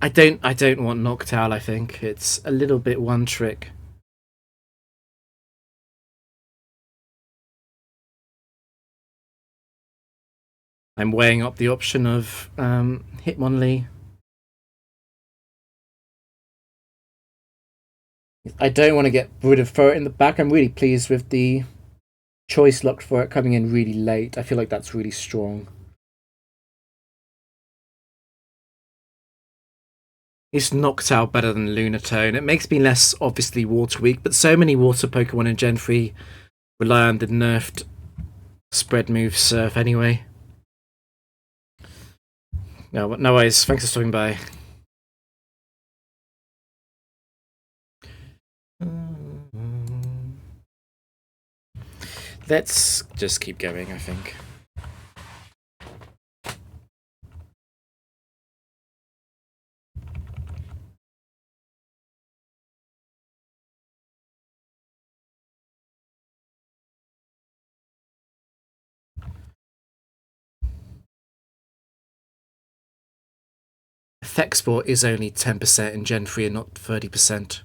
I don't want Noctowl, I think. It's a little bit one trick. I'm weighing up the option of Hitmonlee. I don't want to get rid of Throw It in the back. I'm really pleased with the choice locked for it coming in really late. I feel like that's really strong. Is Noctowl better than Lunatone? It makes me less obviously water weak, but so many water Pokemon in Gen 3 rely on the nerfed spread move Surf anyway. No worries. Thanks for stopping by. Let's just keep going, I think. Effect Sport is only 10% in Gen 3 and not 30%.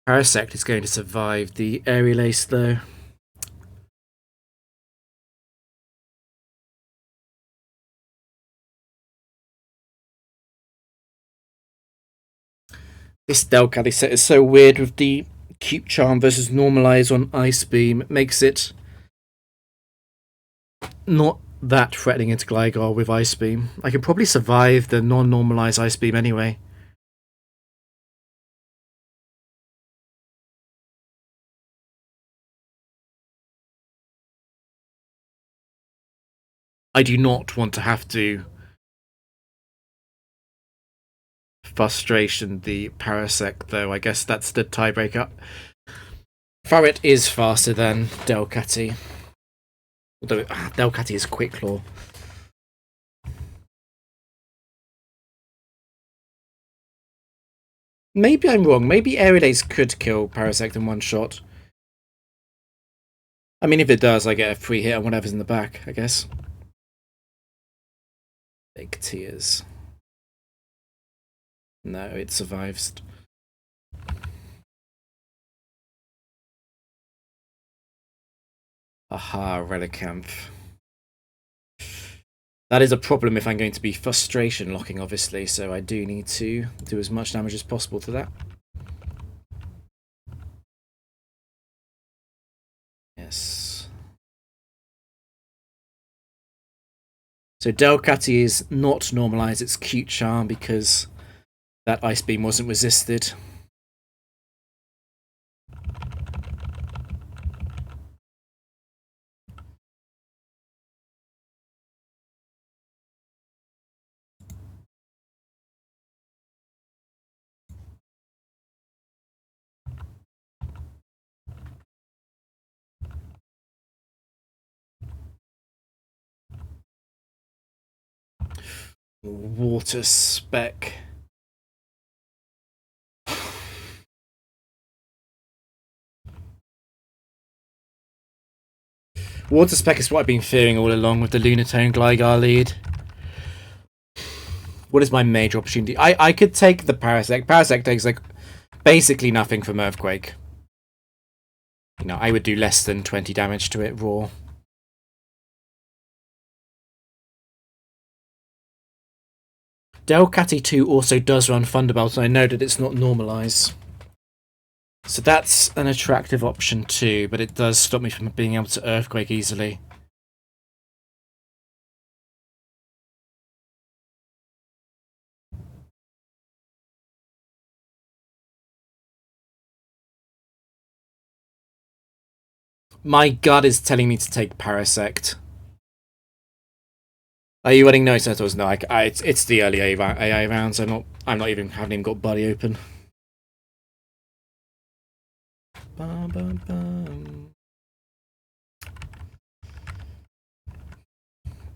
Parasect is going to survive the Aerial Ace though. This Delcatty set is so weird with the Cute Charm versus Normalize on Ice Beam. It makes it not that threatening into Gligar with Ice Beam. I can probably survive the non-normalized Ice Beam anyway. I do not want to have to Frustration the Parasect though. I guess that's the tiebreaker. Farret is faster than Delcatty. Although Delcatty is Quick Claw. Maybe I'm wrong. Maybe Aerial Ace could kill Parasect in one shot. I mean, if it does, I get a free hit on whatever's in the back, I guess. Big tears. No, it survives. Aha, Relicanth. That is a problem if I'm going to be frustration locking, obviously, so I do need to do as much damage as possible to that. So Delcatty is not normalised its Cute Charm because that Ice Beam wasn't resisted. Water Spec. Water Spec is what I've been fearing all along with the Lunatone Gligar lead. What is my major opportunity? I could take the Parasect. Parasect takes like basically nothing from Earthquake. You know, I would do less than 20 damage to it raw. Delcatty 2 also does run Thunderbolt, and I know that it's not normalised. So that's an attractive option too, but it does stop me from being able to Earthquake easily. My gut is telling me to take Parasect. Are you running no turtles? No, it's the early AI rounds. I'm not even haven't even got Buddy open. Bum, bum, bum.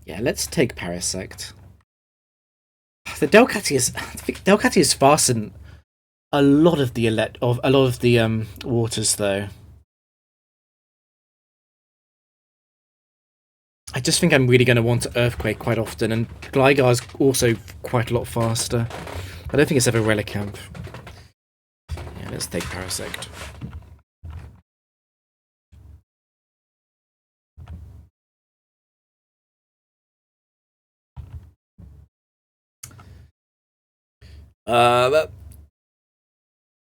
Yeah, let's take Parasect. The Delcatty is faster than a lot of the waters though. I just think I'm really going to want to Earthquake quite often, and Gligar's also quite a lot faster. I don't think it's ever Relicanth. Yeah, let's take Parasect.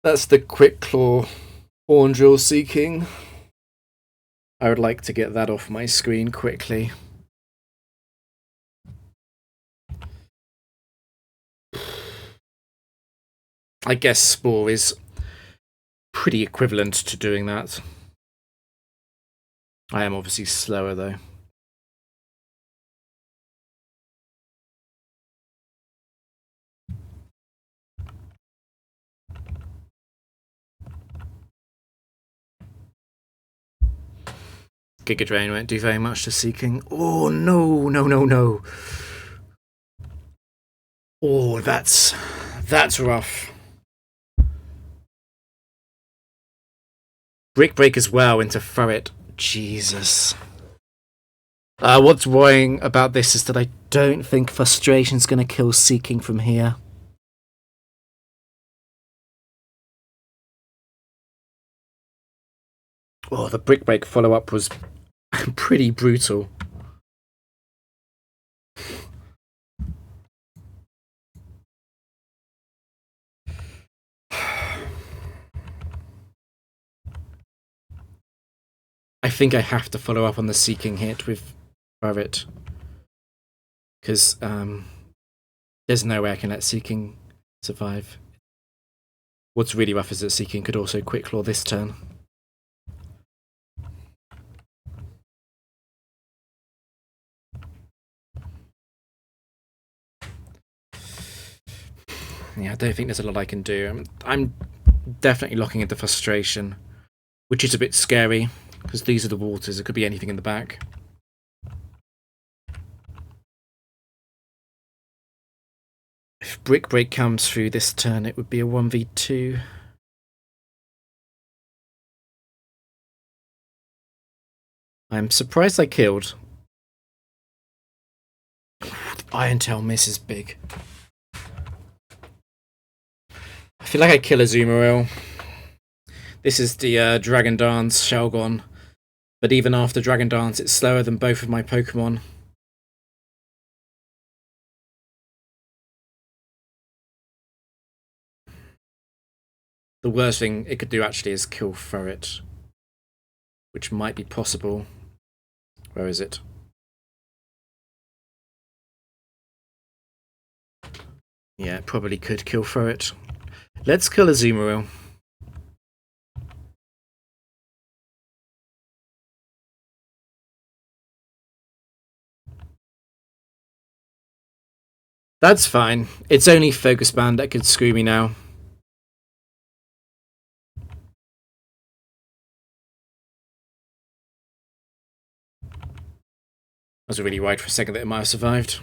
That's the Quick Claw Orange Seeking. I would like to get that off my screen quickly. I guess Spore is pretty equivalent to doing that. I am obviously slower though. Giga Drain won't do very much to Seeking. Oh no, no, no, no. Oh, that's rough. Brick Break as well into Furret. Jesus. What's worrying about this is that I don't think Frustration's going to kill Seeking from here. Oh, the Brick Break follow-up was pretty brutal. I think I have to follow up on the Seeking hit with Furret. Because there's no way I can let Seeking survive. What's really rough is that Seeking could also Quick Claw this turn. Yeah, I don't think there's a lot I can do. I'm definitely locking into Frustration, which is a bit scary, because these are the waters. It could be anything in the back. If Brick Break comes through this turn, it would be a 1v2. I'm surprised I killed. Iron Tail miss is big. I feel like I kill a Azumarill. This is the Dragon Dance Shelgon. But even after Dragon Dance, it's slower than both of my Pokemon. The worst thing it could do actually is kill Furret, which might be possible. Where is it? Yeah, probably could kill for it. Let's kill Azumarill. That's fine. It's only Focus Band that could screw me now. I was really worried for a second that it might have survived.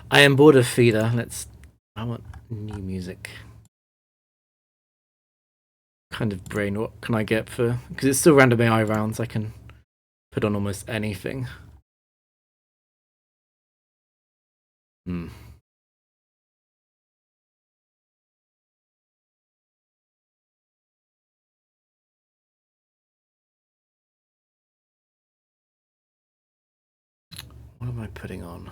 I am bored of Feeder. I want new music. Kind of brain. What can I get for? Because it's still random AI rounds. I can put on almost anything. Hmm. What am I putting on?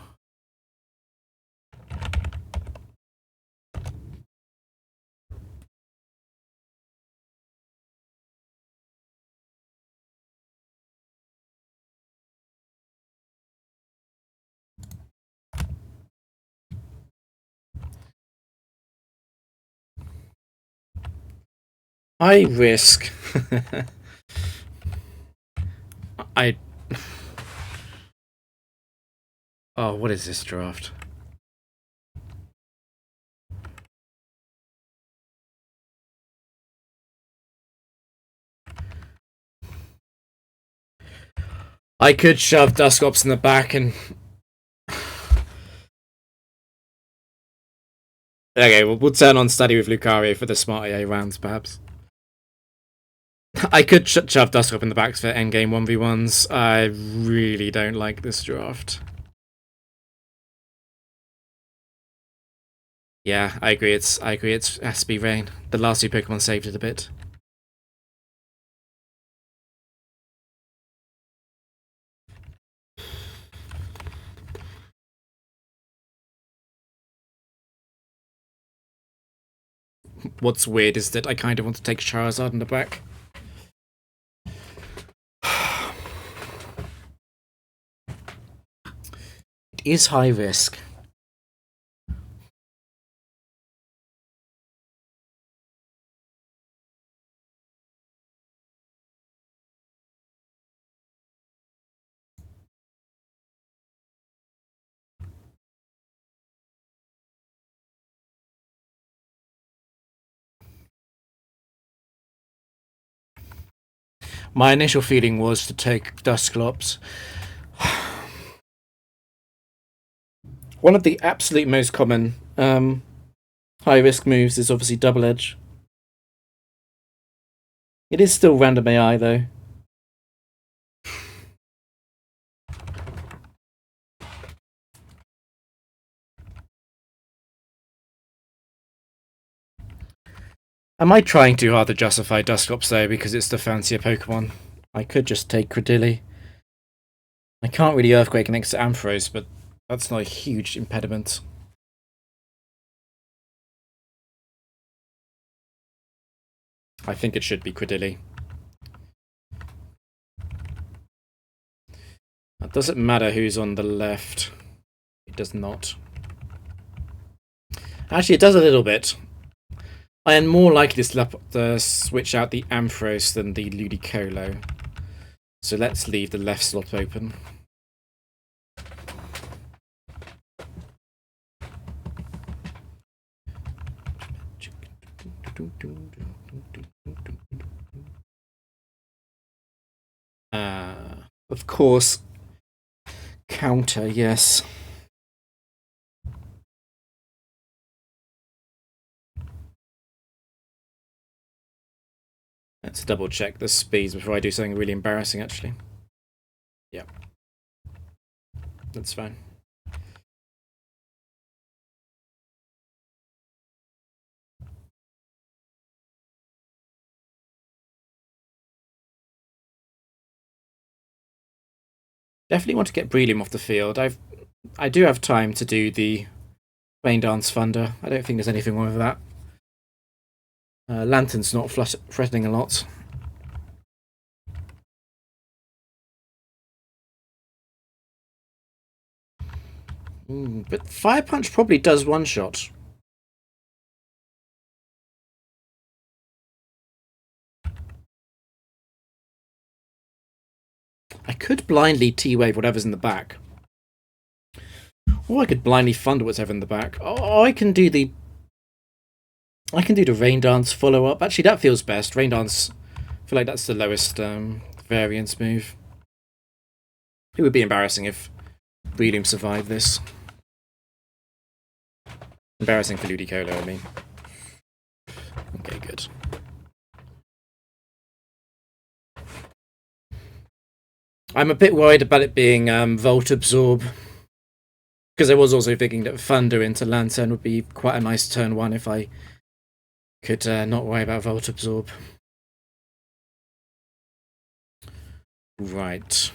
I risk. I. Oh, what is this draft? I could shove Dusclops in the back and. Okay, we'll turn on Study with Lucario for the smart AA rounds, perhaps. I could shove Dusclop in the back for endgame 1v1s. I really don't like this draft. Yeah, I agree. It has to be Rain. The last two Pokemon saved it a bit. What's weird is that I kind of want to take Charizard in the back. It is high risk. My initial feeling was to take Dusclops. One of the absolute most common high risk moves is obviously Double Edge. It is still random AI though. Am I trying too hard to justify Dusclops though because it's the fancier Pokemon? I could just take Credilli. I can't really Earthquake next to Ampharos, but that's not a huge impediment. I think it should be Credilli. It doesn't matter who's on the left. It does not. Actually, it does a little bit. I am more likely to switch out the Ampharos than the Ludicolo. So let's leave the left slot open. Of course. Counter, yes. Let's double check the speeds before I do something really embarrassing, actually. Yeah. That's fine. Definitely want to get Breloom off the field. I do have time to do the Rain Dance Thunder. I don't think there's anything wrong with that. Lantern's not threatening a lot. But Fire Punch probably does one shot. I could blindly T-Wave whatever's in the back. Or I could blindly Thunder whatever in the back. Oh, I can do the Rain Dance follow-up. Actually, that feels best. Rain Dance, I feel like that's the lowest variance move. It would be embarrassing if Breloom survived this. Embarrassing for Ludicolo, I mean. Okay, good. I'm a bit worried about it being Volt Absorb. Because I was also thinking that Thunder into Lantern would be quite a nice turn 1 if I could not worry about Volt Absorb. Right.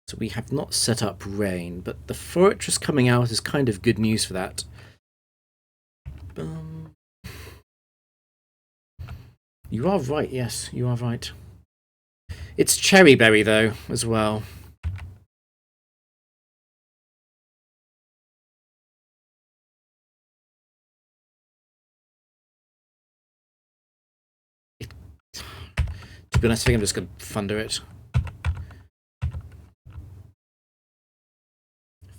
So we have not set up Rain, but the Fortress coming out is kind of good news for that. You are right, yes, you are right. It's Cherry Berry, though, as well. To be honest, I think I'm just going to Thunder it.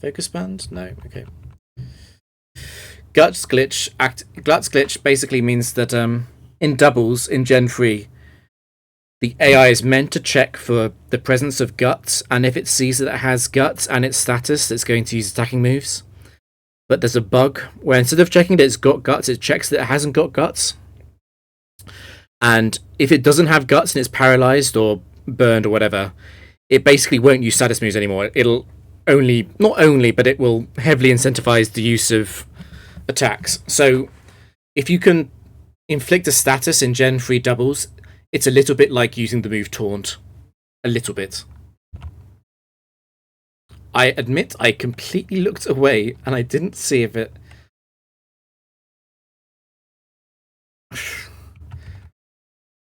Focus Band? No, okay. Guts Glitch basically means that in doubles in Gen 3, the AI is meant to check for the presence of Guts, and if it sees that it has Guts and its status, it's going to use attacking moves. But there's a bug where instead of checking that it's got Guts, it checks that it hasn't got Guts. And if it doesn't have Guts and it's paralyzed or burned or whatever, it basically won't use status moves anymore. It'll but it will heavily incentivize the use of attacks. So if you can inflict a status in Gen 3 doubles, it's a little bit like using the move Taunt. A little bit. I admit I completely looked away and I didn't see if it...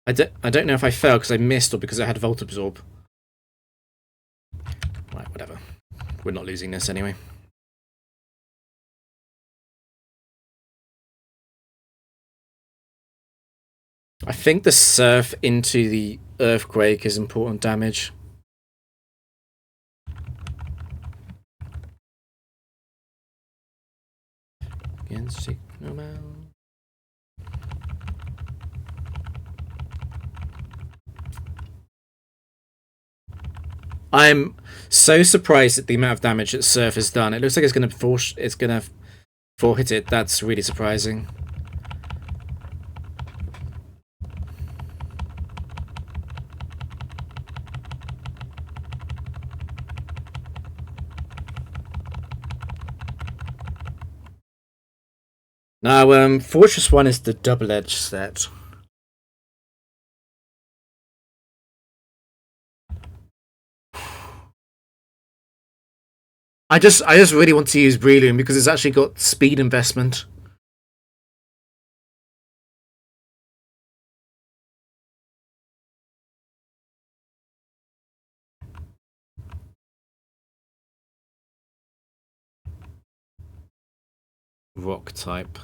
I don't know if I fell because I missed or because I had Volt Absorb. Right, whatever. We're not losing this anyway. I think the Surf into the Earthquake is important damage. Against Sigma. I'm so surprised at the amount of damage that Surf has done. It looks like it's going to four hit it. That's really surprising. Now, Fortress 1 is the double-edged set. I just really want to use Breloom because it's actually got speed investment. Rock type.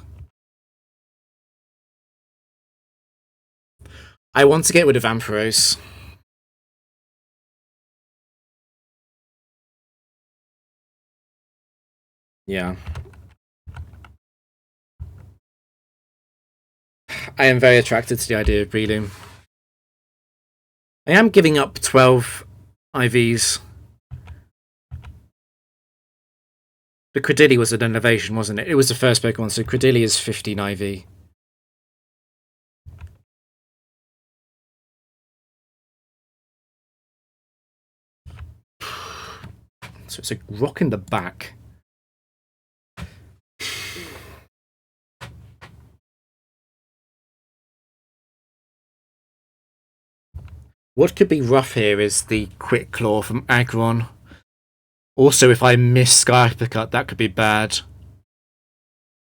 I want to get rid of Ampharos. Yeah. I am very attracted to the idea of Breloom. I am giving up 12 IVs. The Credilli was an innovation, wasn't it? It was the first Pokemon, so Credilli is 15 IV. So it's a rock in the back. What could be rough here is the quick claw from Aggron. Also, if I miss Sky Uppercut, that could be bad.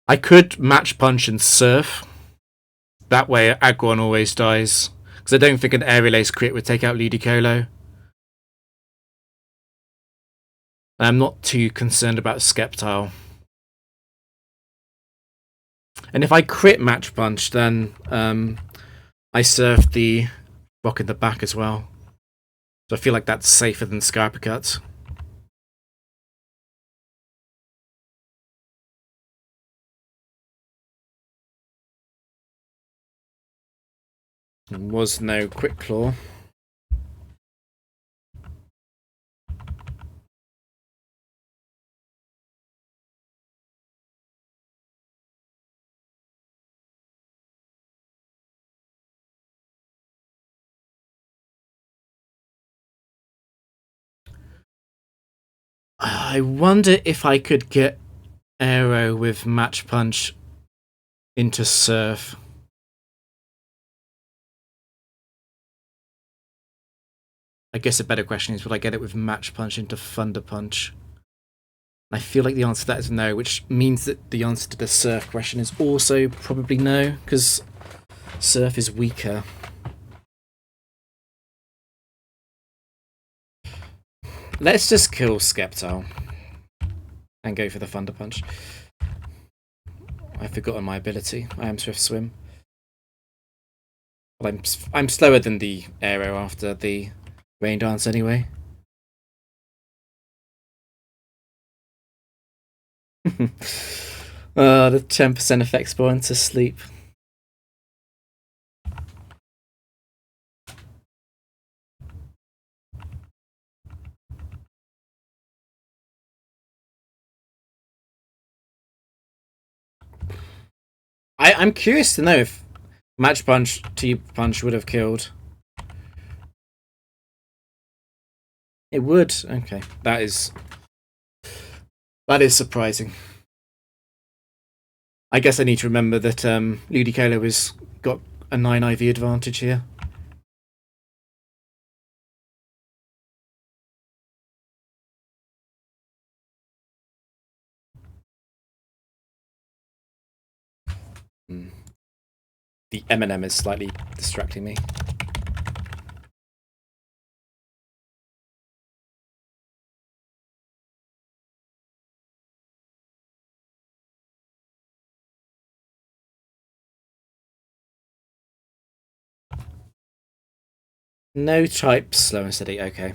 I could match punch and surf. That way, Aggron always dies. Because I don't think an air relays crit would take out Ludicolo. I'm not too concerned about Skeptile. And if I crit match punch, then I surf the rock in the back as well. So I feel like that's safer than Sky Uppercut. There was no quick claw. I wonder if I could get Aero with match punch into surf. I guess a better question is, would I get it with match punch into Thunder Punch? I feel like the answer to that is no, which means that the answer to the surf question is also probably no, because surf is weaker. Let's just kill Skeptile and go for the Thunder Punch. I've forgotten my ability. I am Swift Swim. But I'm slower than the Aero after the Rain Dance anyway. The 10% effect spawn to sleep. I'm curious to know if Match Punch, T-Punch would have killed. It would? Okay. That is surprising. I guess I need to remember that Ludicolo has got a 9 IV advantage here. The M&M is slightly distracting me. No type, slow and steady, okay.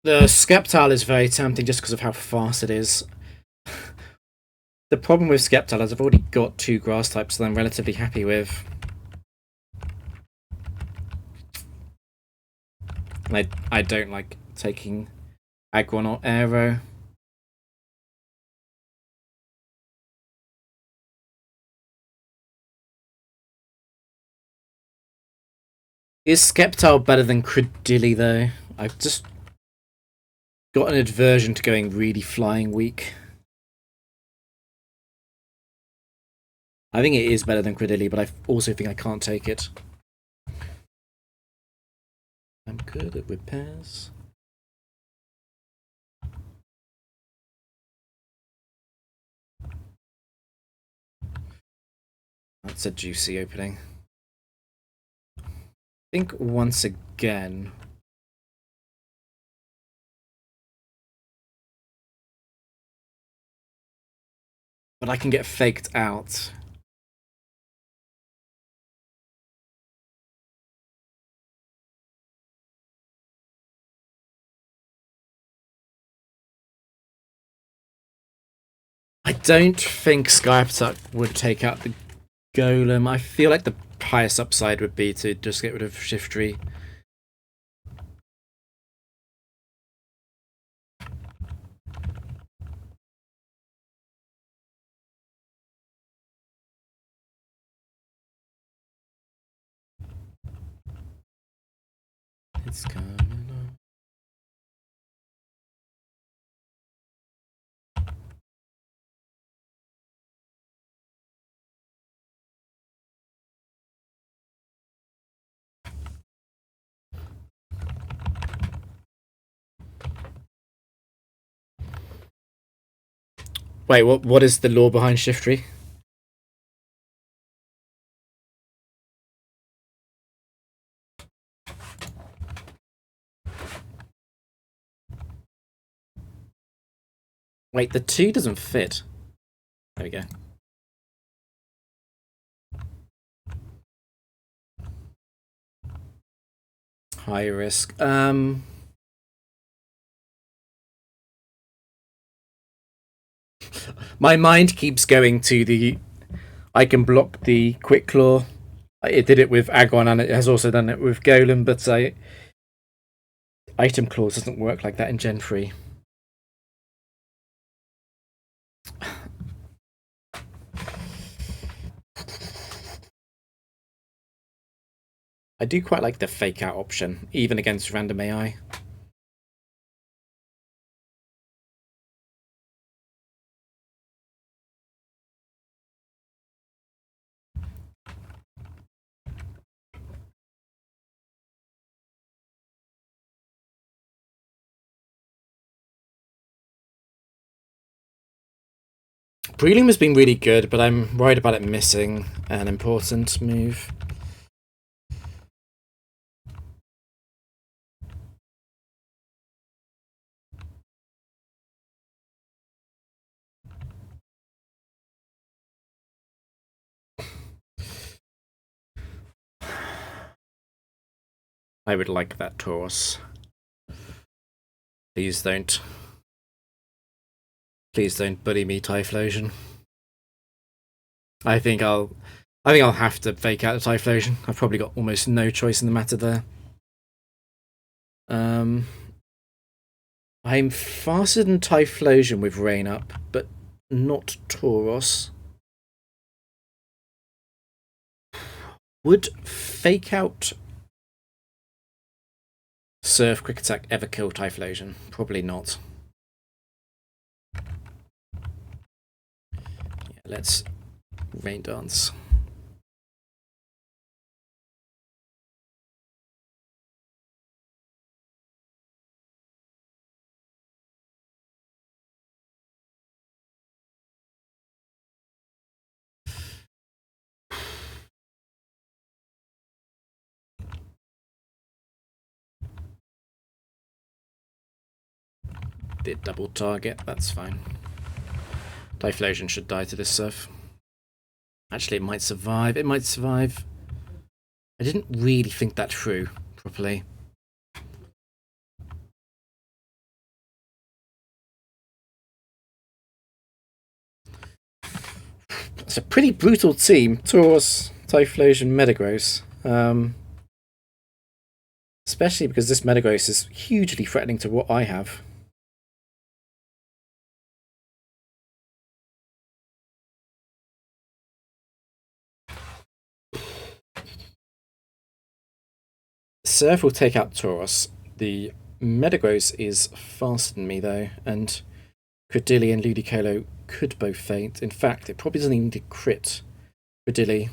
The Skeptile is very tempting just because of how fast it is. The problem with Skeptile is I've already got 2 grass types that I'm relatively happy with. And I don't like taking Aggron or Aero. Is Skeptile better than Credilli though? I've just got an aversion to going really flying weak. I think it is better than Credilli, but I also think I can't take it. I'm good at repairs. That's a juicy opening. I think once again... But I can get faked out. I don't think Sky Uppercut would take out the Golem. I feel like the highest upside would be to just get rid of Shiftry. It's coming on. Wait, what is the law behind shift-3? Wait, the 2 doesn't fit. There we go. High risk. My mind keeps going to the... I can block the quick claw. It did it with Agon and it has also done it with Golem, but item clause doesn't work like that in Gen 3. I do quite like the fake out option, even against random AI. Prelim has been really good, but I'm worried about it missing an important move. I would like that Taurus. Please don't. Please don't bully me, Typhlosion. I think I'll have to fake out the Typhlosion. I've probably got almost no choice in the matter there. I'm faster than Typhlosion with Rain up, but not Tauros. Would fake out Surf Quick Attack ever kill Typhlosion? Probably not. Yeah, let's Rain Dance. Did double target, that's fine. Typhlosion should die to this surf. Actually, it might survive. It might survive. I didn't really think that through properly. It's a pretty brutal team. Tauros, Typhlosion, Metagross. Especially because this Metagross is hugely threatening to what I have. Surf will take out Tauros. The Metagross is faster than me though, and Credilli and Ludicolo could both faint. In fact, it probably doesn't even need to crit Credilli.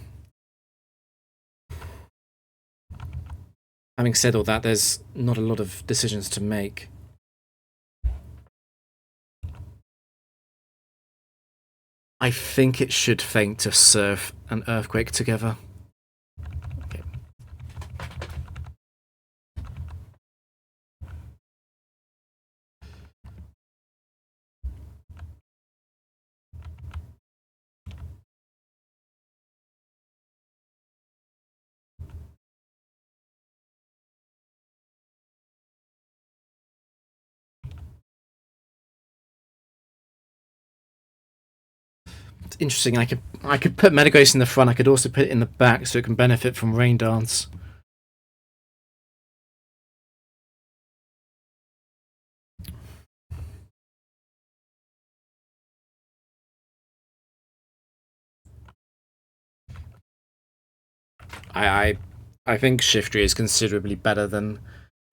Having said all that, there's not a lot of decisions to make. I think it should faint to Surf and Earthquake together. Okay. It's interesting. I could put Metagross in the front. I could also put it in the back so it can benefit from Rain Dance. I think Shiftry is considerably better than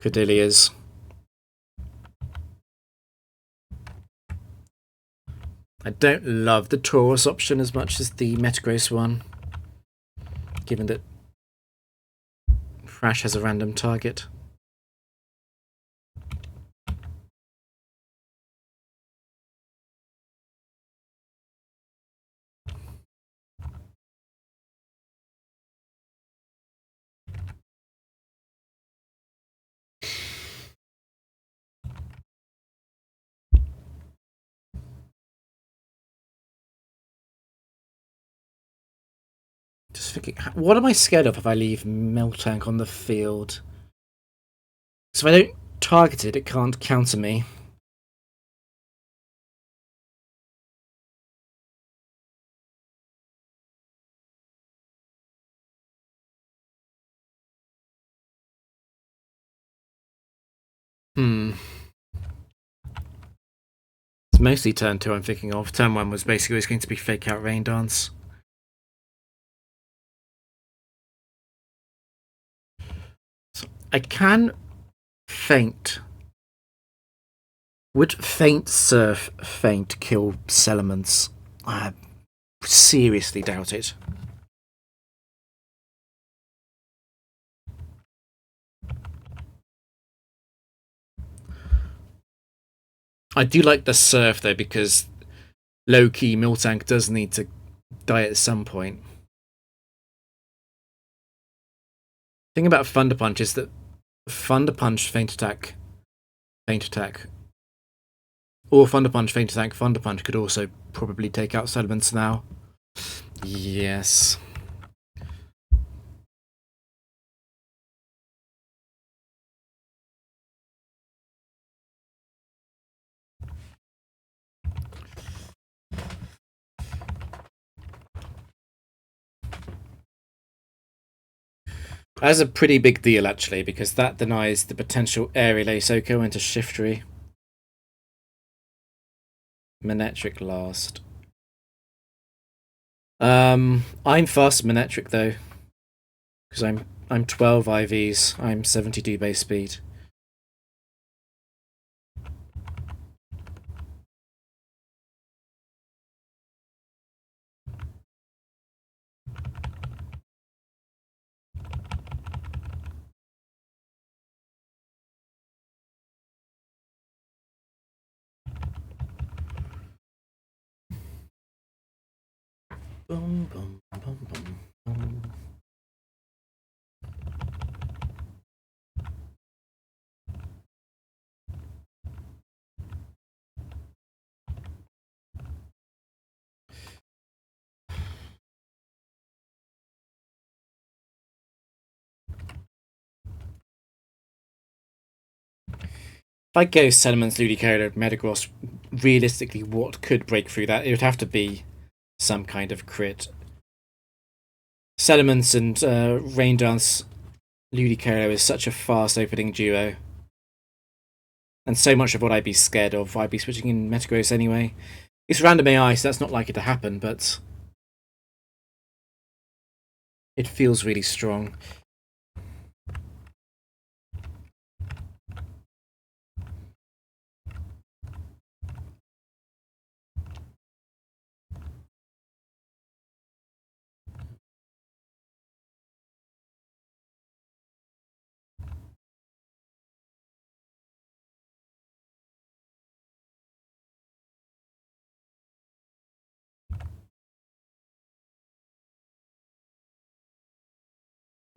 Credilli is. I don't love the Taurus option as much as the Metagross one, given that Thrash has a random target. just thinking, what am I scared of if I leave Miltank on the field? So if I don't target it, it can't counter me. It's mostly turn 2 I'm thinking of. Turn 1 was basically always going to be fake out Rain Dance. So I can feint. Would feint surf feint kill Settlements? I seriously doubt it. I do like the surf though, because low-key Miltank does need to die at some point. The thing about Thunder Punch is that Thunder Punch, Feint Attack, or Thunder Punch, Feint Attack, Thunder Punch could also probably take out Settlements now. Yes. That's a pretty big deal, actually, because that denies the potential Aerial Ace-Oko into Shiftry. Manectric last. I'm fast Manectric though, because I'm 12 IVs. I'm 72 base speed. Boom, boom, boom, boom, boom. If I go Sediments, Ludicolo, Metagross, realistically, what could break through that? It would have to be some kind of crit. Sediments and Rain Dance Ludicolo is such a fast opening duo. And so much of what I'd be scared of, I'd be switching in Metagross anyway. It's random AI, so that's not likely to happen, but it feels really strong.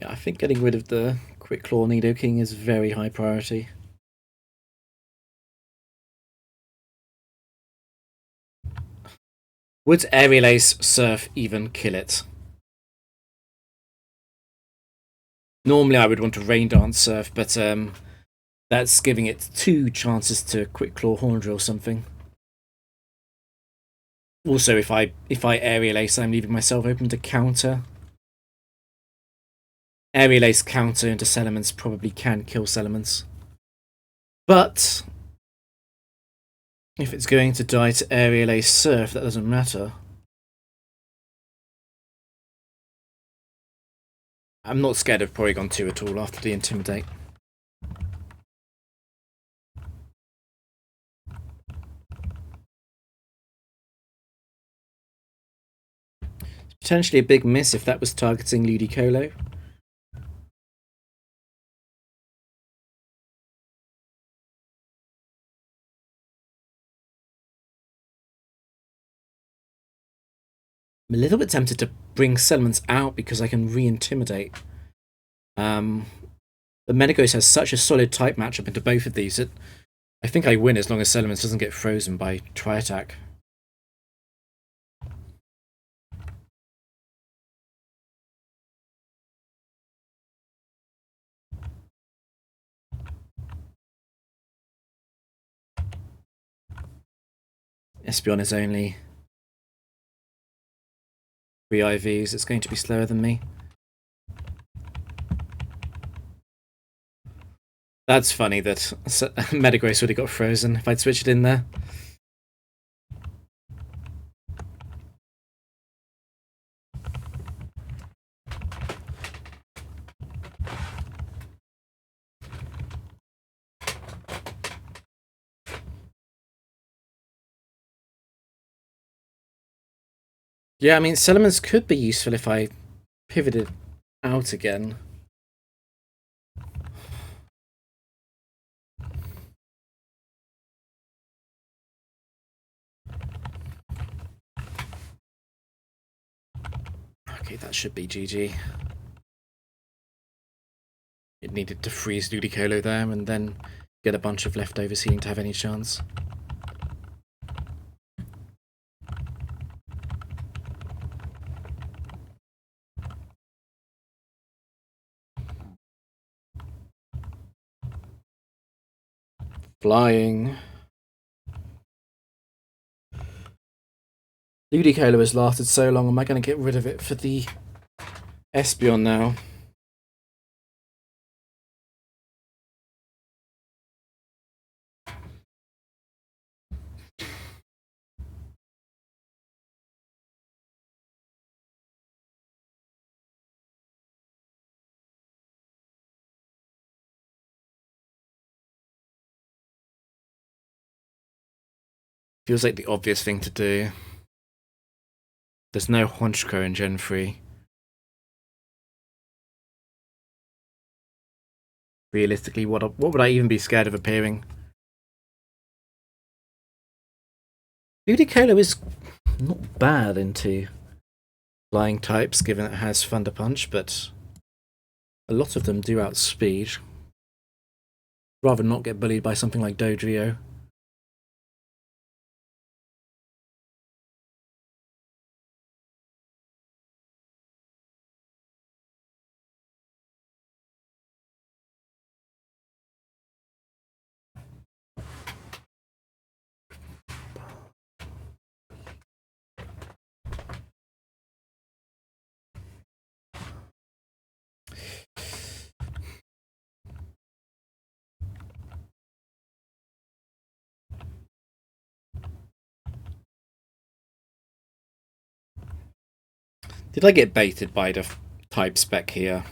Yeah, I think getting rid of the Quick Claw Nidoking is very high priority. Would Aerial Ace Surf even kill it? Normally I would want to Rain Dance Surf, but that's giving it 2 chances to Quick Claw Horn Drill something. Also, if I Aerial Ace, I'm leaving myself open to counter. Aerial Ace counter into Settlements probably can kill Settlements. But if it's going to die to Aerial Ace Surf, that doesn't matter. I'm not scared of Porygon 2 at all after the Intimidate. It's potentially a big miss if that was targeting Ludicolo. I'm a little bit tempted to bring Settlements out because I can re-intimidate. But Metagross has such a solid type matchup into both of these that I think I win as long as Settlements doesn't get frozen by Tri-Attack. Espeon is only 3 IVs. It's going to be slower than me. That's funny that Metagross would have got frozen if I'd switched it in there. Yeah, I mean, Salamence could be useful if I pivoted out again. Okay, that should be GG. It needed to freeze Ludicolo there and then get a bunch of leftovers healing to have any chance. Flying. Ludicolo has lasted so long, am I going to get rid of it for the Espeon now? Feels like the obvious thing to do. There's no Honchkrow in Gen 3. Realistically, what would I even be scared of appearing? Ludicolo is not bad into flying types, given it has Thunder Punch, but a lot of them do outspeed. Rather not get bullied by something like Dodrio. Did I get baited by the type spec here?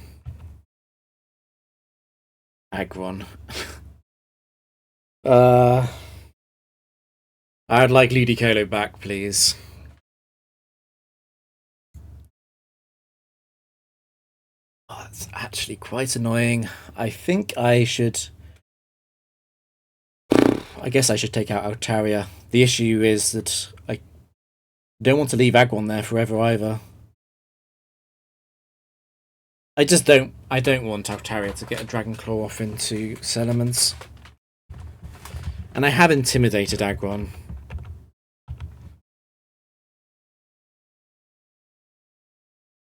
Aggron. I'd like Ludicolo back, please. Oh, that's actually quite annoying. I think I should... I guess I should take out Altaria. The issue is that I don't want to leave Aggron there forever either. I don't want Altaria to get a Dragon Claw off into Salamence. And I have intimidated Aggron.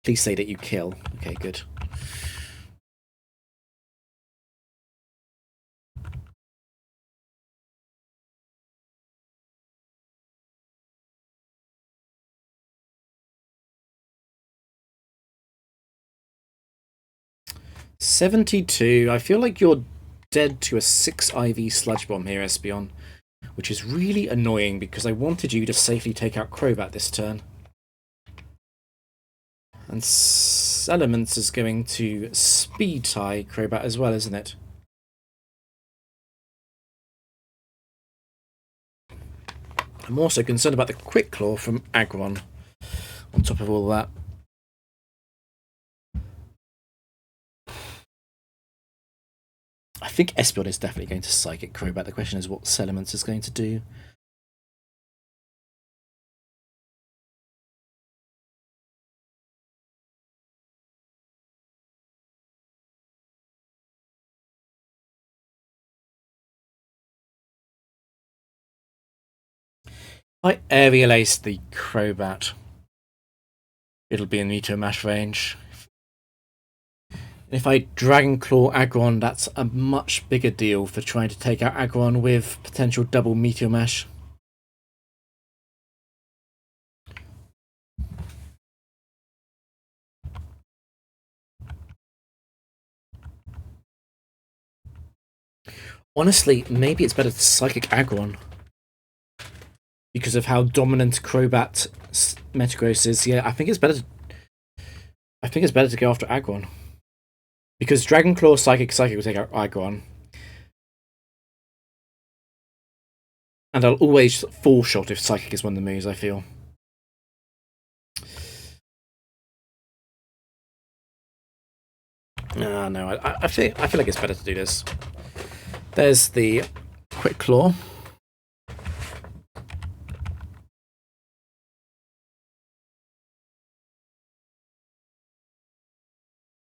Please say that you kill. Okay, good. $72. I feel like you're dead to a 6 IV Sludge Bomb here, Espeon, which is really annoying because I wanted you to safely take out Crobat this turn. And Salamence is going to speed tie Crobat as well, isn't it? I'm also concerned about the Quick Claw from Aggron on top of all that. I think Espeon is definitely going to Psychic Crobat. The question is what Salamence is going to do. If I Aerial Ace the Crobat, it'll be in Meteor Mash range. If I Dragon Claw Aggron, that's a much bigger deal for trying to take out Aggron with potential double Meteor Mash. Honestly, maybe it's better to Psychic Aggron. Because of how dominant Crobat Metagross is. Yeah, I think it's better to go after Aggron. Because Dragon Claw, Psychic will take out Aggron. And I'll always full shot if Psychic is one of the moves, I feel. No, I feel like it's better to do this. There's the Quick Claw.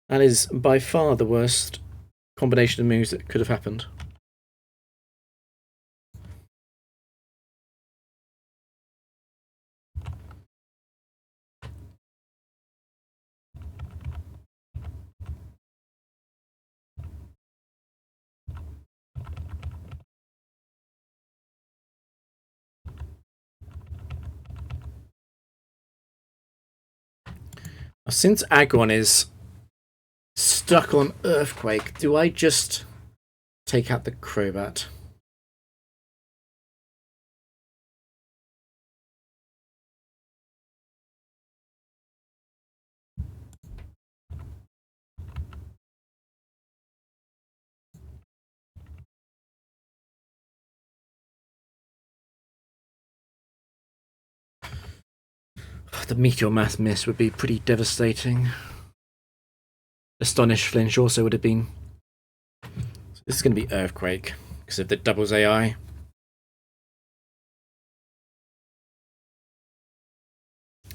That is by far the worst combination of moves that could have happened. Since Aggron is stuck on Earthquake, do I just take out the Crobat? The Meteor Math miss would be pretty devastating. Astonish Flinch also would have been. So this is going to be Earthquake because of the doubles AI.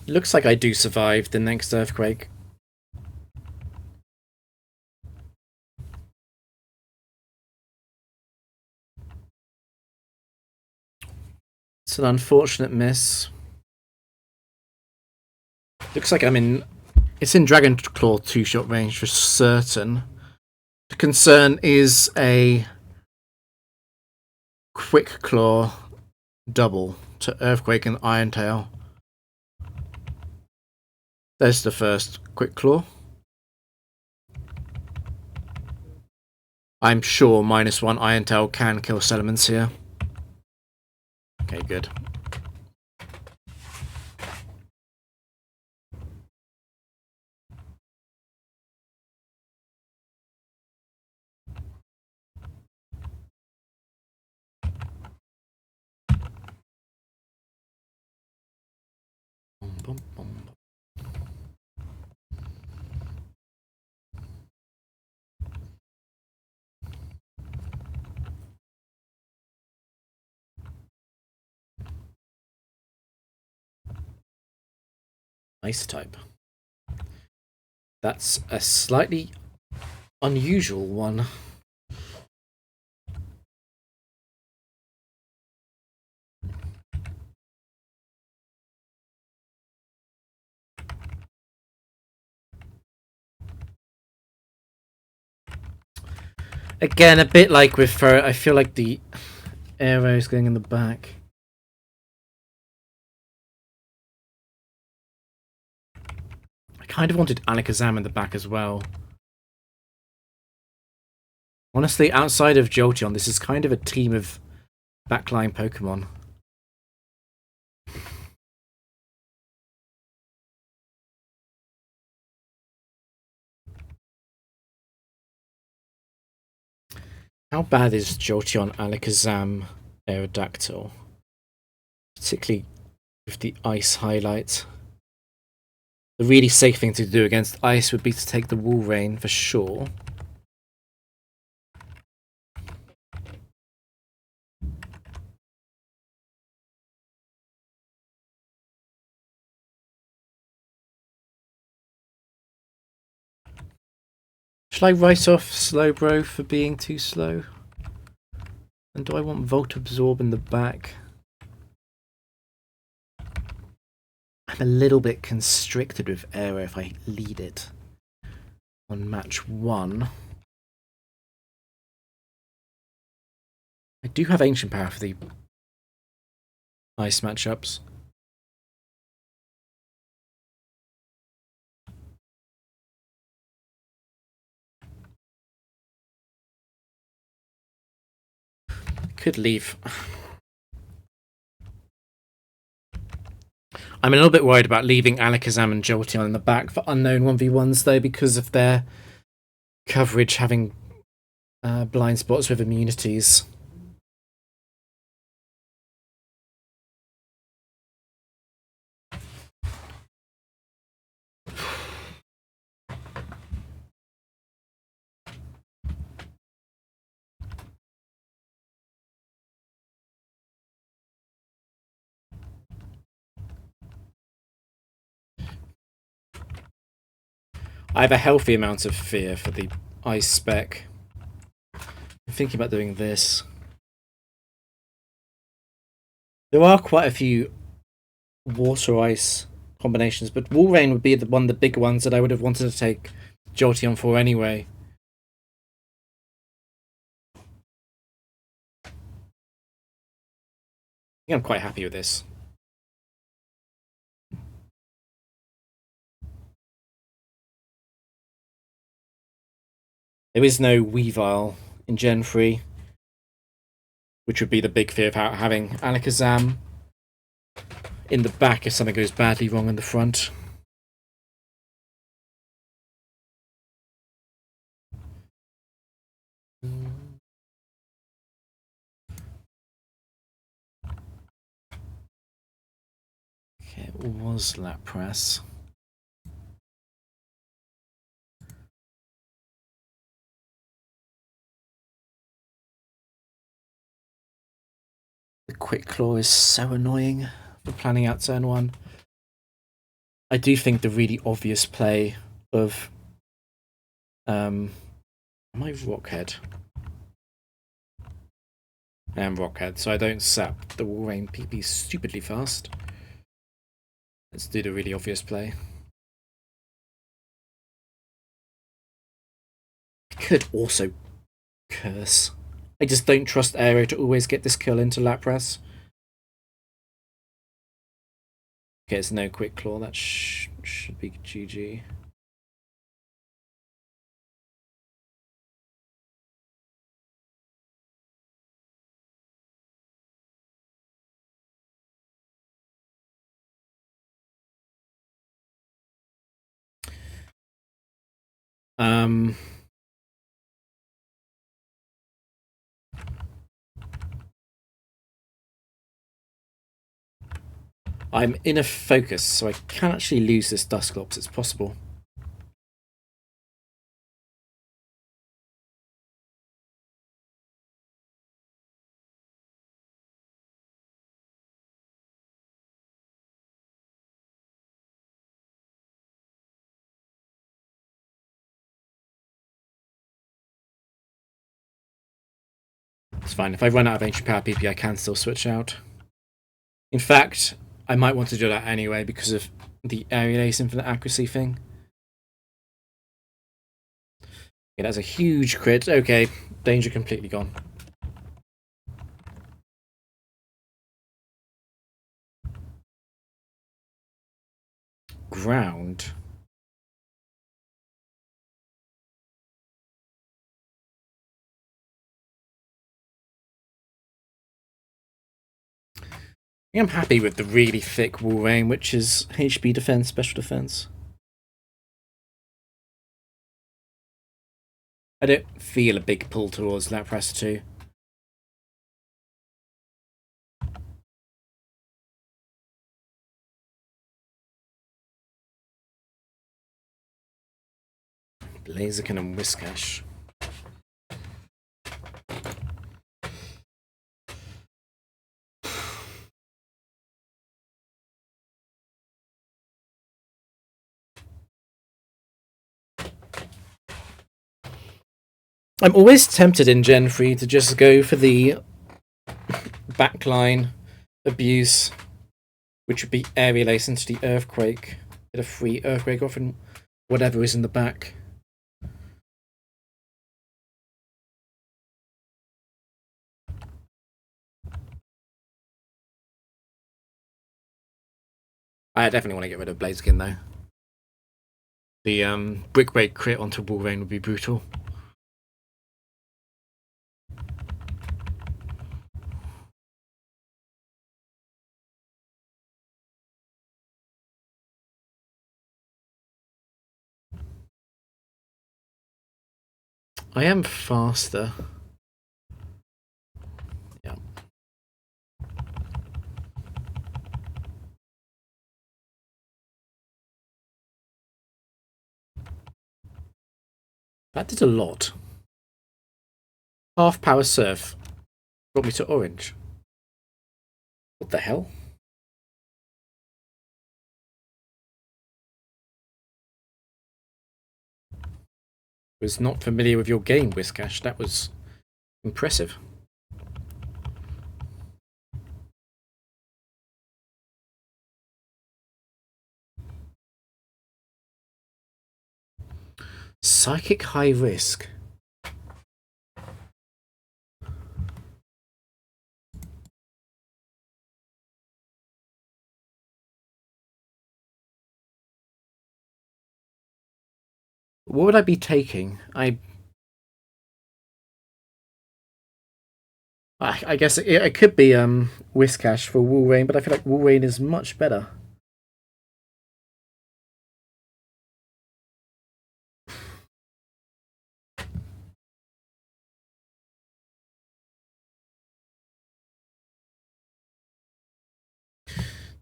Looks like I do survive the next Earthquake. It's an unfortunate miss. Looks like I'm in... It's in Dragon Claw 2-shot range for certain. The concern is a Quick Claw double to Earthquake and Iron Tail. There's the first Quick Claw. I'm sure -1 Iron Tail can kill Salamence here. Okay, good. Ice type. That's a slightly unusual one. Again, a bit like with Fur, I feel like the arrow is going in the back. I kind of wanted Alakazam in the back as well. Honestly, outside of Jolteon, this is kind of a team of backline Pokemon. How bad is Jolteon, Alakazam, Aerodactyl? Particularly with the ice highlight. The really safe thing to do against ice would be to take the Wall Rain for sure. Shall I write off Slowbro for being too slow? And do I want Volt Absorb in the back? I'm a little bit constricted with Aero if I lead it on match 1. I do have Ancient Power for the ice matchups. could leave. I'm a little bit worried about leaving Alakazam and Jolteon in the back for unknown 1v1s, though, because of their coverage having blind spots with immunities. I have a healthy amount of fear for the ice spec. I'm thinking about doing this. There are quite a few water ice combinations, but Walrein would be one of the big ones that I would have wanted to take Jolteon for anyway. I think I'm quite happy with this. There is no Weavile in Gen 3, which would be the big fear of having Alakazam in the back if something goes badly wrong in the front. Okay, it was Lapras. The Quick Claw is so annoying for planning out turn 1. I do think the really obvious play of am I Rockhead? I am Rockhead, so I don't sap the Walrein PP stupidly fast. Let's do the really obvious play. I could also curse. I just don't trust Aero to always get this kill into Lapras. Okay, it's no Quick Claw. That should be GG. I'm in a focus, so I can actually lose this Dusclops. It's possible. It's fine. If I run out of Ancient Power PP, I can still switch out. In fact, I might want to do that anyway because of the Aerial Ace Infinite Accuracy thing. Yeah, that's a huge crit. Okay, danger completely gone. Ground. I'm happy with the really thick Walrein, which is HP defense, special defense. I don't feel a big pull towards Lapras 2. Blaziken and Whiscash. I'm always tempted in Gen 3 to just go for the backline abuse, which would be Aerial Ace into the Earthquake. Get a free Earthquake off and whatever is in the back. I definitely want to get rid of Blaziken though. The Brick Break crit onto Walrein would be brutal. I am faster. Yeah. That did a lot. Half power surf brought me to orange. What the hell? Was not familiar with your game, Whiskash. That was impressive. Psychic high risk. What would I be taking? I guess it could be Whiskash for Woolrain, but I feel like Woolrain is much better.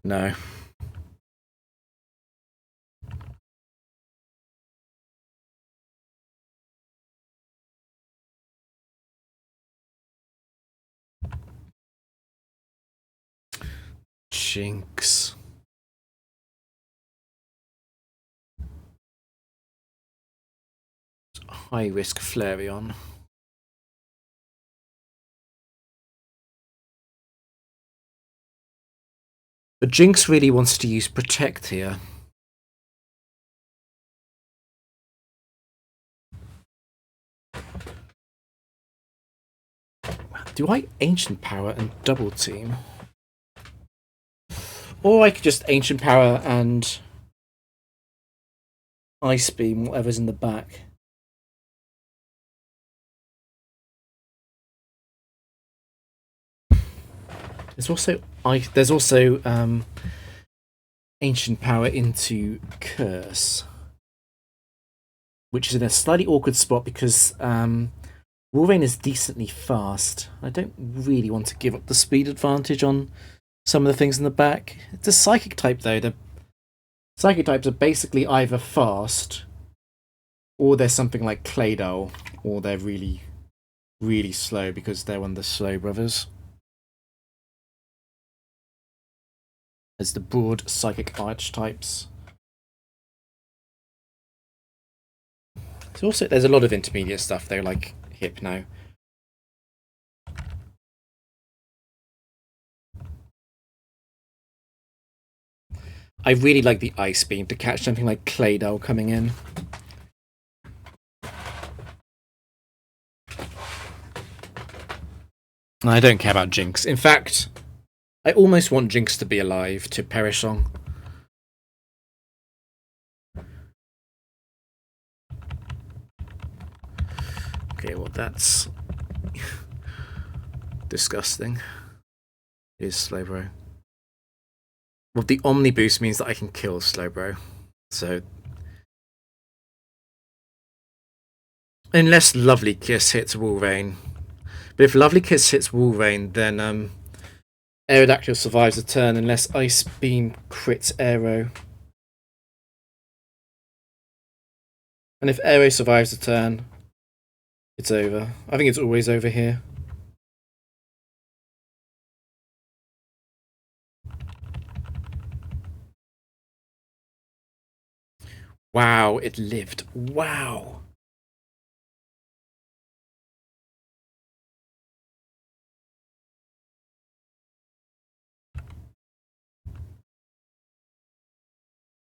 No. Jinx. High risk Flareon. But Jinx really wants to use Protect here. Do I Ancient Power and Double Team? Or I could just Ancient Power and Ice Beam, whatever's in the back. There's also Ancient Power into Curse, which is in a slightly awkward spot because Wolverine is decently fast. I don't really want to give up the speed advantage on some of the things in the back. It's a Psychic type though. The Psychic types are basically either fast, or they're something like Claydol, or they're really, really slow because they're one of the slow brothers. As the broad Psychic archetypes. There's a lot of intermediate stuff though, like Hypno. I really like the Ice Beam to catch something like Claydol coming in. I don't care about Jinx. In fact, I almost want Jinx to be alive to perish on. Okay, well that's disgusting. It is Slowbro. Well, the Omni boost means that I can kill Slowbro. So unless Lovely Kiss hits Wolverine. But if Lovely Kiss hits Wolverine, then Aerodactyl survives a turn unless Ice Beam crits Aero. And if Aero survives a turn, it's over. I think it's always over here. Wow, it lived. Wow.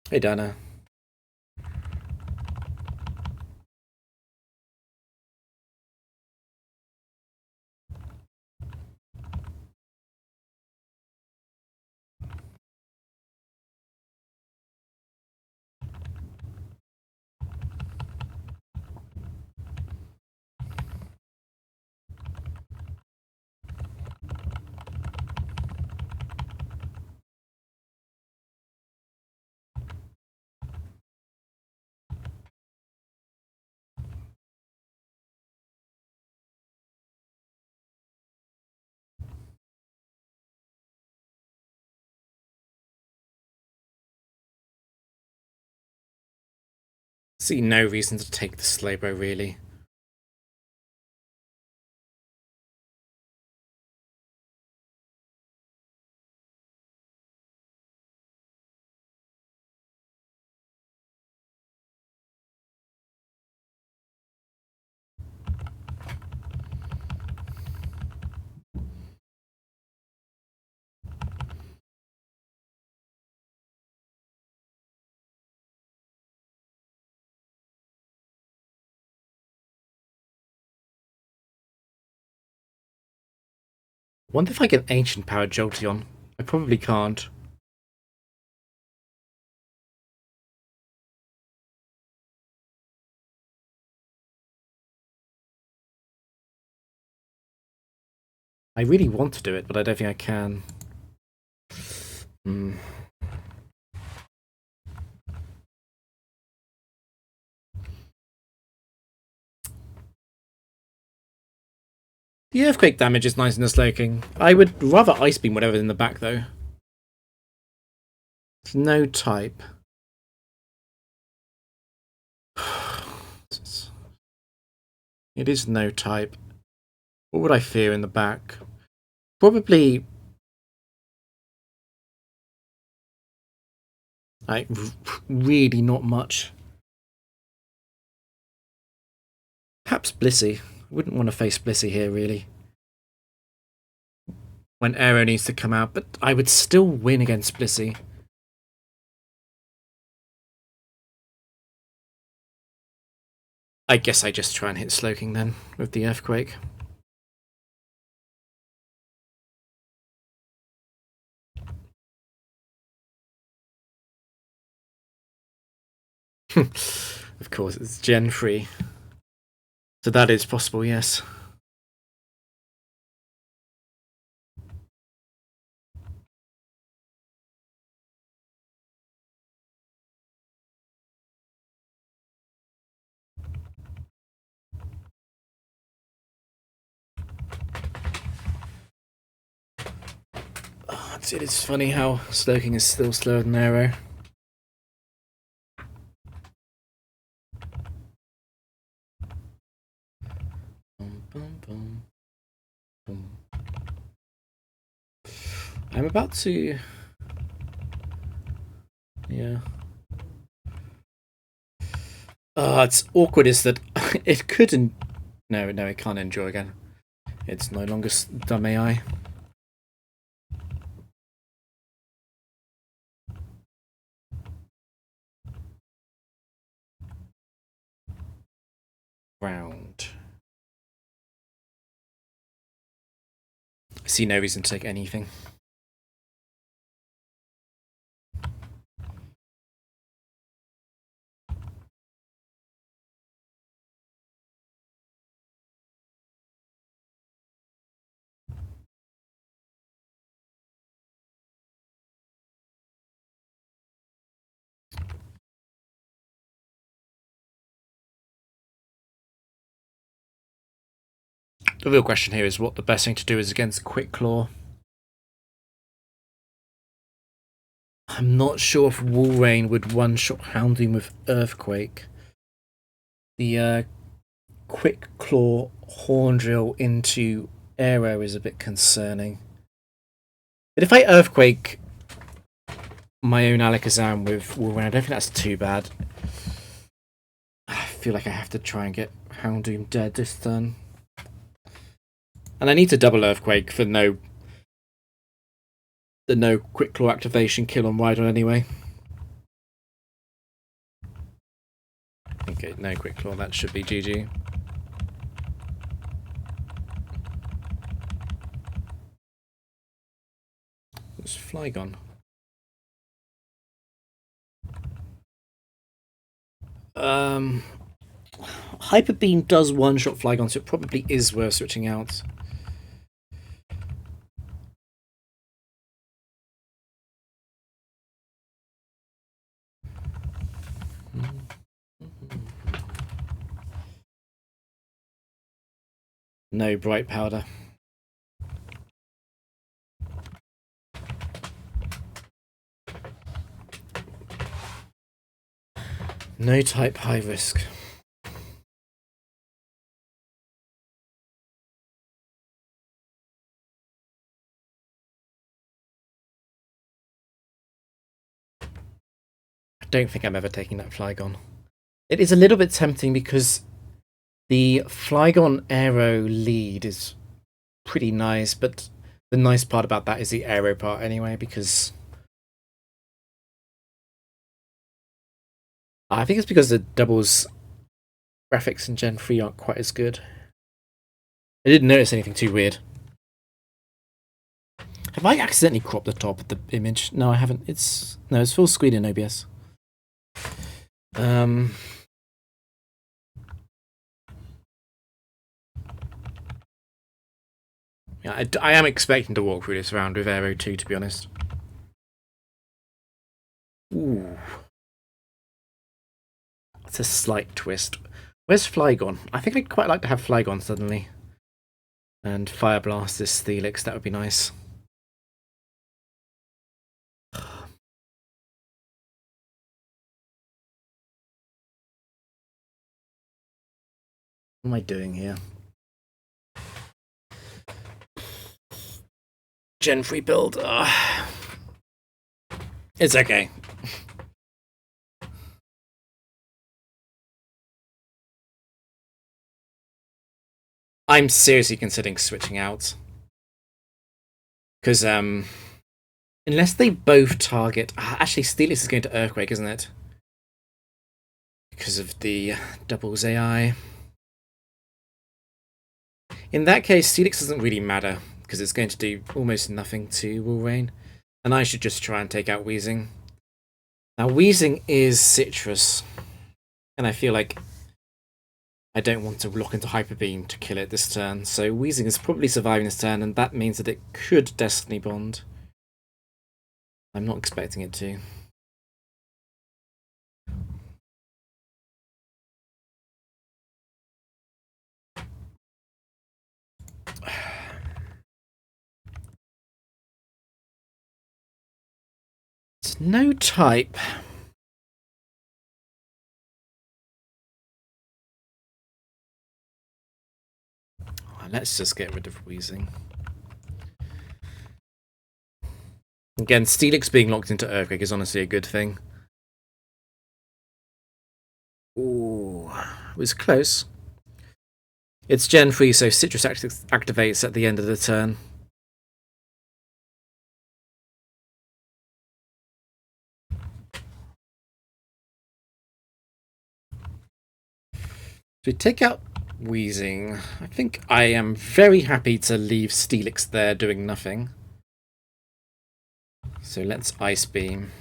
Hey, Dana. See no reason to take the slow bow, really. Wonder if I get Ancient Power Jolteon. I probably can't. I really want to do it, but I don't think I can. Hmm. The Earthquake damage is nice in the Slowking. I would rather Ice Beam whatever's in the back, though. It's no type. It is no type. What would I fear in the back? Probably... like, really not much. Perhaps Blissey. Wouldn't want to face Blissey here, really. When Aero needs to come out, but I would still win against Blissey. I guess I just try and hit Slowking then, with the Earthquake. Of course, it's Gen 3. So that is possible, yes. Oh, it is funny how Slowking is still slower than Aero. I'm about to... yeah. It's awkward is that it couldn't... No, it can't endure again. It's no longer dumb AI. Round. I see no reason to take anything. The real question here is what the best thing to do is against Quick Claw. I'm not sure if Walrein would one-shot Houndoom with Earthquake. The Quick Claw Horn Drill into Aero is a bit concerning. But if I Earthquake my own Alakazam with Walrein, I don't think that's too bad. I feel like I have to try and get Houndoom dead this turn. And I need to double Earthquake for the no Quick Claw activation kill on Rhydon anyway. Okay, no Quick Claw, that should be GG. It's Flygon. Hyper Beam does one-shot Flygon, so it probably is worth switching out. No Bright Powder. No type, high risk. I don't think I'm ever taking that Flygon. It is a little bit tempting because the Flygon Aero lead is pretty nice, but the nice part about that is the Aero part anyway, because I think it's because the doubles graphics in Gen 3 aren't quite as good. I didn't notice anything too weird. Have I accidentally cropped the top of the image? No, I haven't. It's full screen in OBS. Yeah, I am expecting to walk through this round with Aero 2, to be honest. Ooh. It's a slight twist. Where's Flygon? I think I'd quite like to have Flygon suddenly. And Fire Blast this Steelix, that would be nice. What am I doing here? Gen 3 build. It's okay. I'm seriously considering switching out. Because, unless they both target... Actually, Steelix is going to Earthquake, isn't it? Because of the doubles AI. In that case, Steelix doesn't really matter, because it's going to do almost nothing to Walrein. And I should just try and take out Weezing. Now, Weezing is Citrus. And I feel like I don't want to lock into Hyper Beam to kill it this turn. So Weezing is probably surviving this turn, and that means that it could Destiny Bond. I'm not expecting it to. It's no type. Let's just get rid of Weezing. Again, Steelix being locked into Earthquake is honestly a good thing. Ooh, it was close. It's Gen 3, so Citrus activates at the end of the turn. So we take out Weezing. I think I am very happy to leave Steelix there doing nothing. So let's Ice Beam.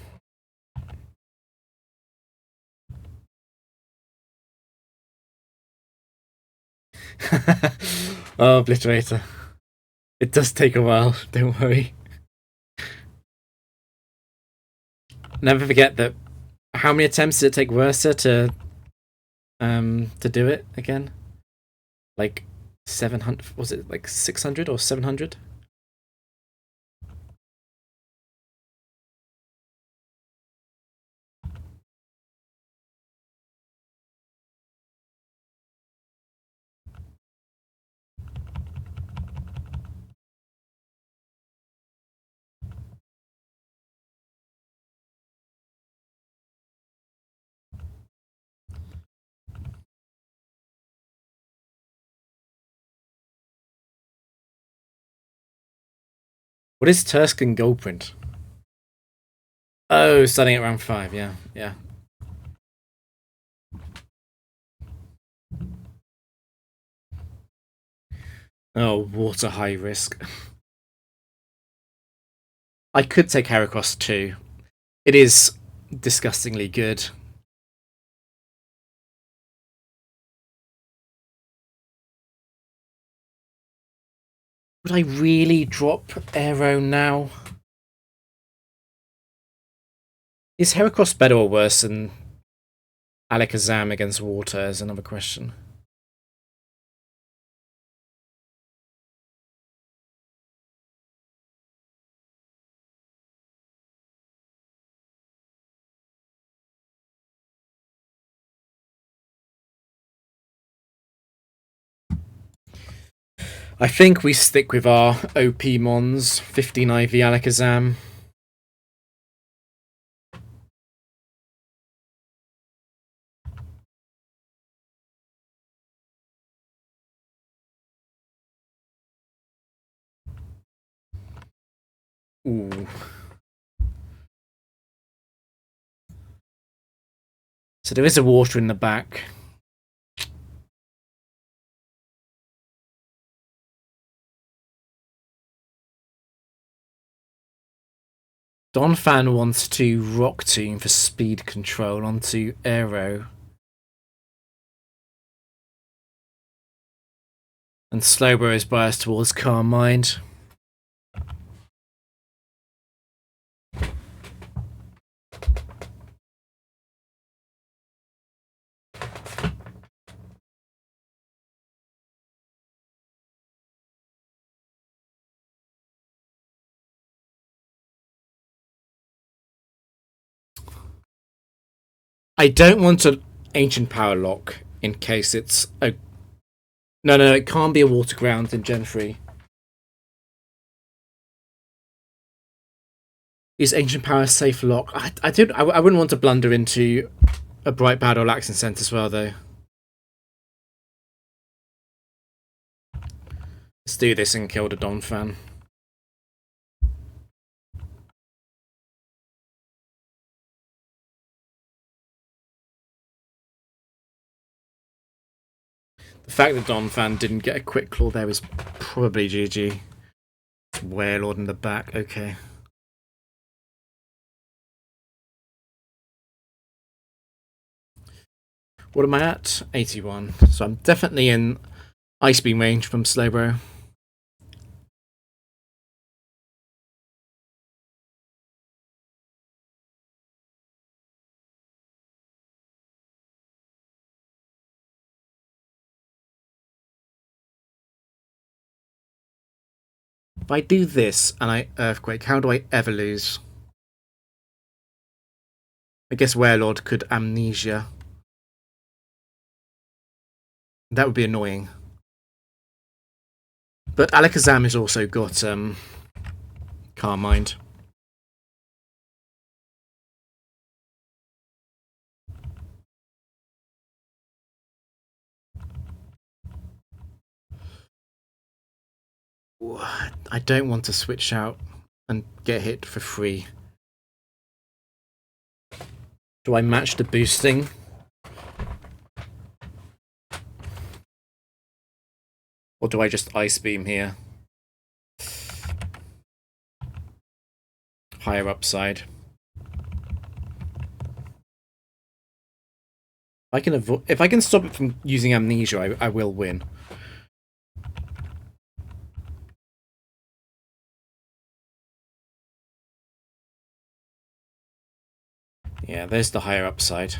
Oh, Obliterator. It does take a while, don't worry. Never forget that. How many attempts did it take Wersa to do it again? Like 700, was it like 600 or 700? What is Turscan Goldprint? Oh, starting at round 5, yeah, yeah. Oh, water high risk. I could take Heracross too. It is disgustingly good. Would I really drop Aero now? Is Heracross better or worse than Alakazam against water is another question. I think we stick with our OP Mons, 15 IV Alakazam. Ooh. So there is a water in the back. Donphan wants to Rock Tomb for speed control onto Aero. And Slowbro is biased towards Calm Mind. I don't want an Ancient Power Lock in case it's a... No, it can't be a Water Ground in Gen 3. Is Ancient Power a safe lock? I wouldn't want to blunder into a Bright Bad or Accent Scent as well, though. Let's do this and kill the Donphan. The fact that Donphan didn't get a quick claw there is probably GG. It's Warlord in the back, okay. What am I at? 81. So I'm definitely in Ice Beam range from Slowbro. If I do this and I Earthquake, how do I ever lose? I guess Warlord could Amnesia. That would be annoying. But Alakazam has also got Calm Mind. I don't want to switch out and get hit for free. Do I match the boosting? Or do I just Ice Beam here? Higher upside. If I can stop it from using Amnesia, I will win. Yeah, there's the higher upside.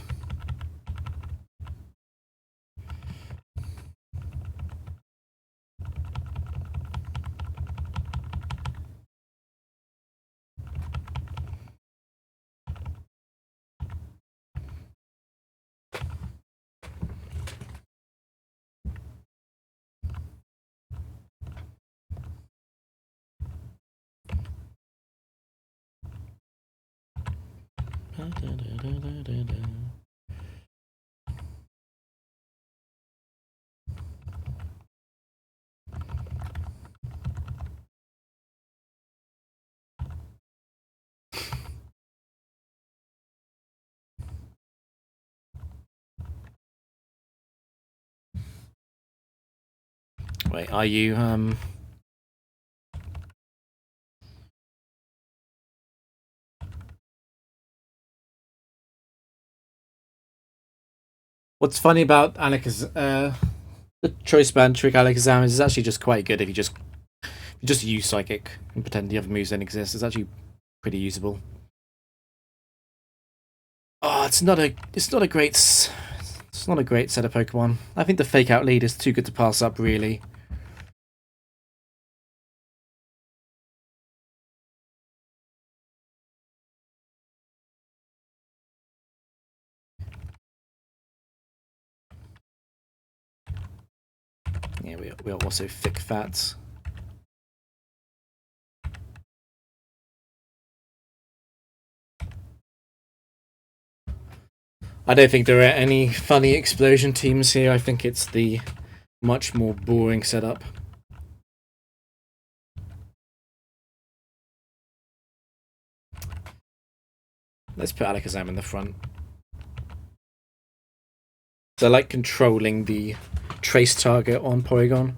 Wait, are you What's funny about the choice band trick Alakazam is actually just quite good if you just use Psychic and pretend the other moves don't exist. It's actually pretty usable. Oh, it's not a great set of Pokemon. I think the Fake Out lead is too good to pass up, really. Yeah, we are also thick fats. I don't think there are any funny explosion teams here. I think it's the much more boring setup. Let's put Alakazam in the front. So I like controlling the trace target on Porygon.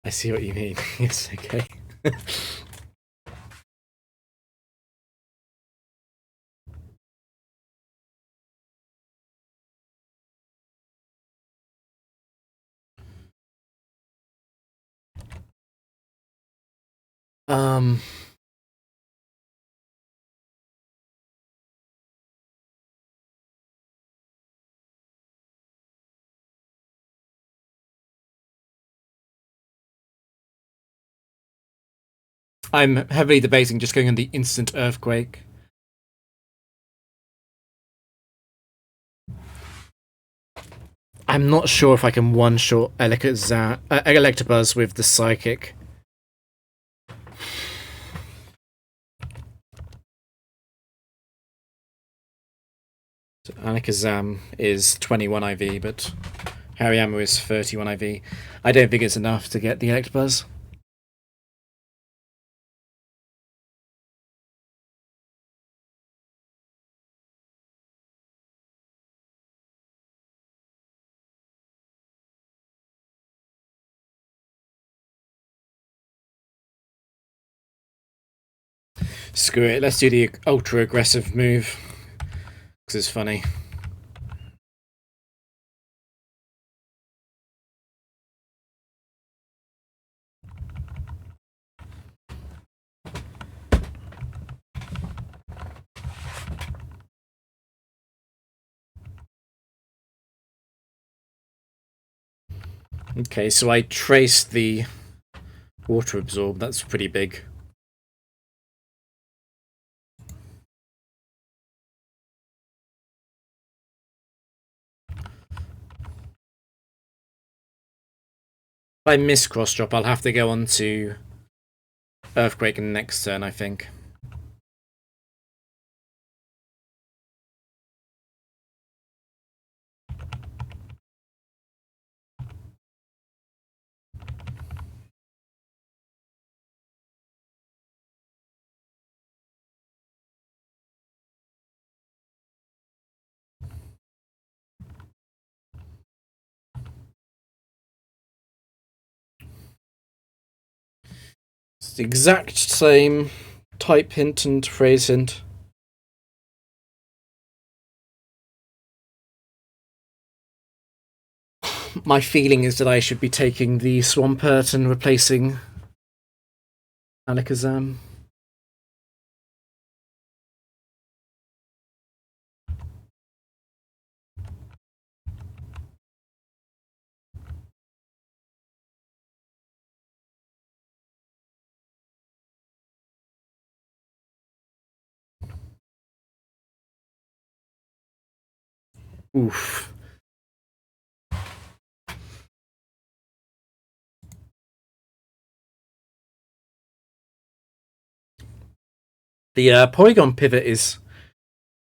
I see what you mean. It's okay. I'm heavily debating just going on the instant earthquake. I'm not sure if I can one-shot Electabuzz with the Psychic. So Alakazam is 21 IV, but Hariyama is 31 IV. I don't think it's enough to get the Electabuzz. Screw it, let's do the ultra aggressive move. Because it's funny. Okay, so I traced the water absorb, that's pretty big. If I miss cross drop, I'll have to go on to Earthquake next turn, I think. It's the exact same type hint and phrase hint. My feeling is that I should be taking the Swampert and replacing Alakazam. Oof. The Porygon pivot is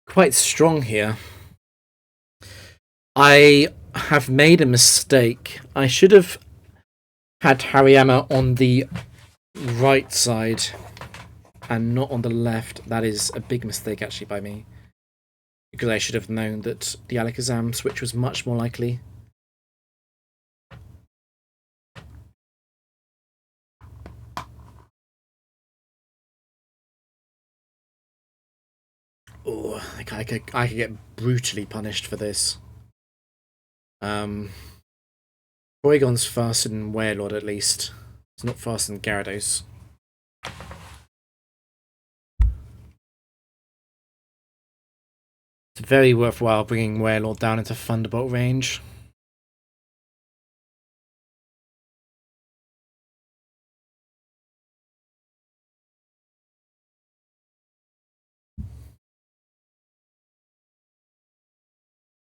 quite strong here. I have made a mistake. I should have had Hariyama on the right side and not on the left. That is a big mistake actually by me. Because I should have known that the Alakazam switch was much more likely. Oh, I could get brutally punished for this. Porygon's faster than Wailord at least. It's not faster than Gyarados. It's very worthwhile bringing Wailord down into Thunderbolt range.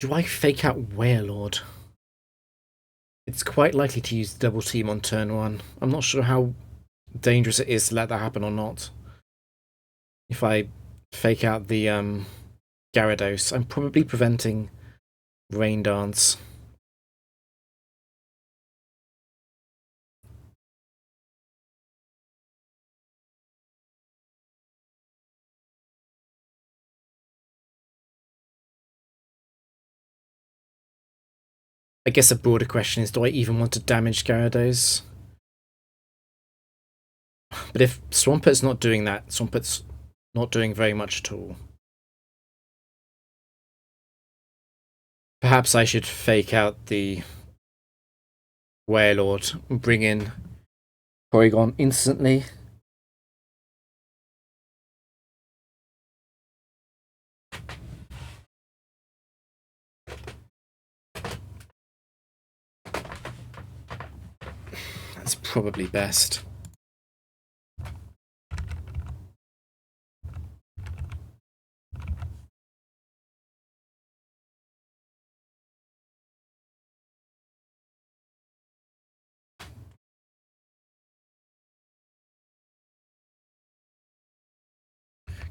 Do I fake out Warlord? It's quite likely to use double team on turn 1. I'm not sure how dangerous it is to let that happen or not. If I fake out the Gyarados, I'm probably preventing Rain Dance. I guess a broader question is, do I even want to damage Gyarados? But if Swampert's not doing that, Swampert's not doing very much at all. Perhaps I should fake out the Warlord and bring in Porygon instantly. That's probably best.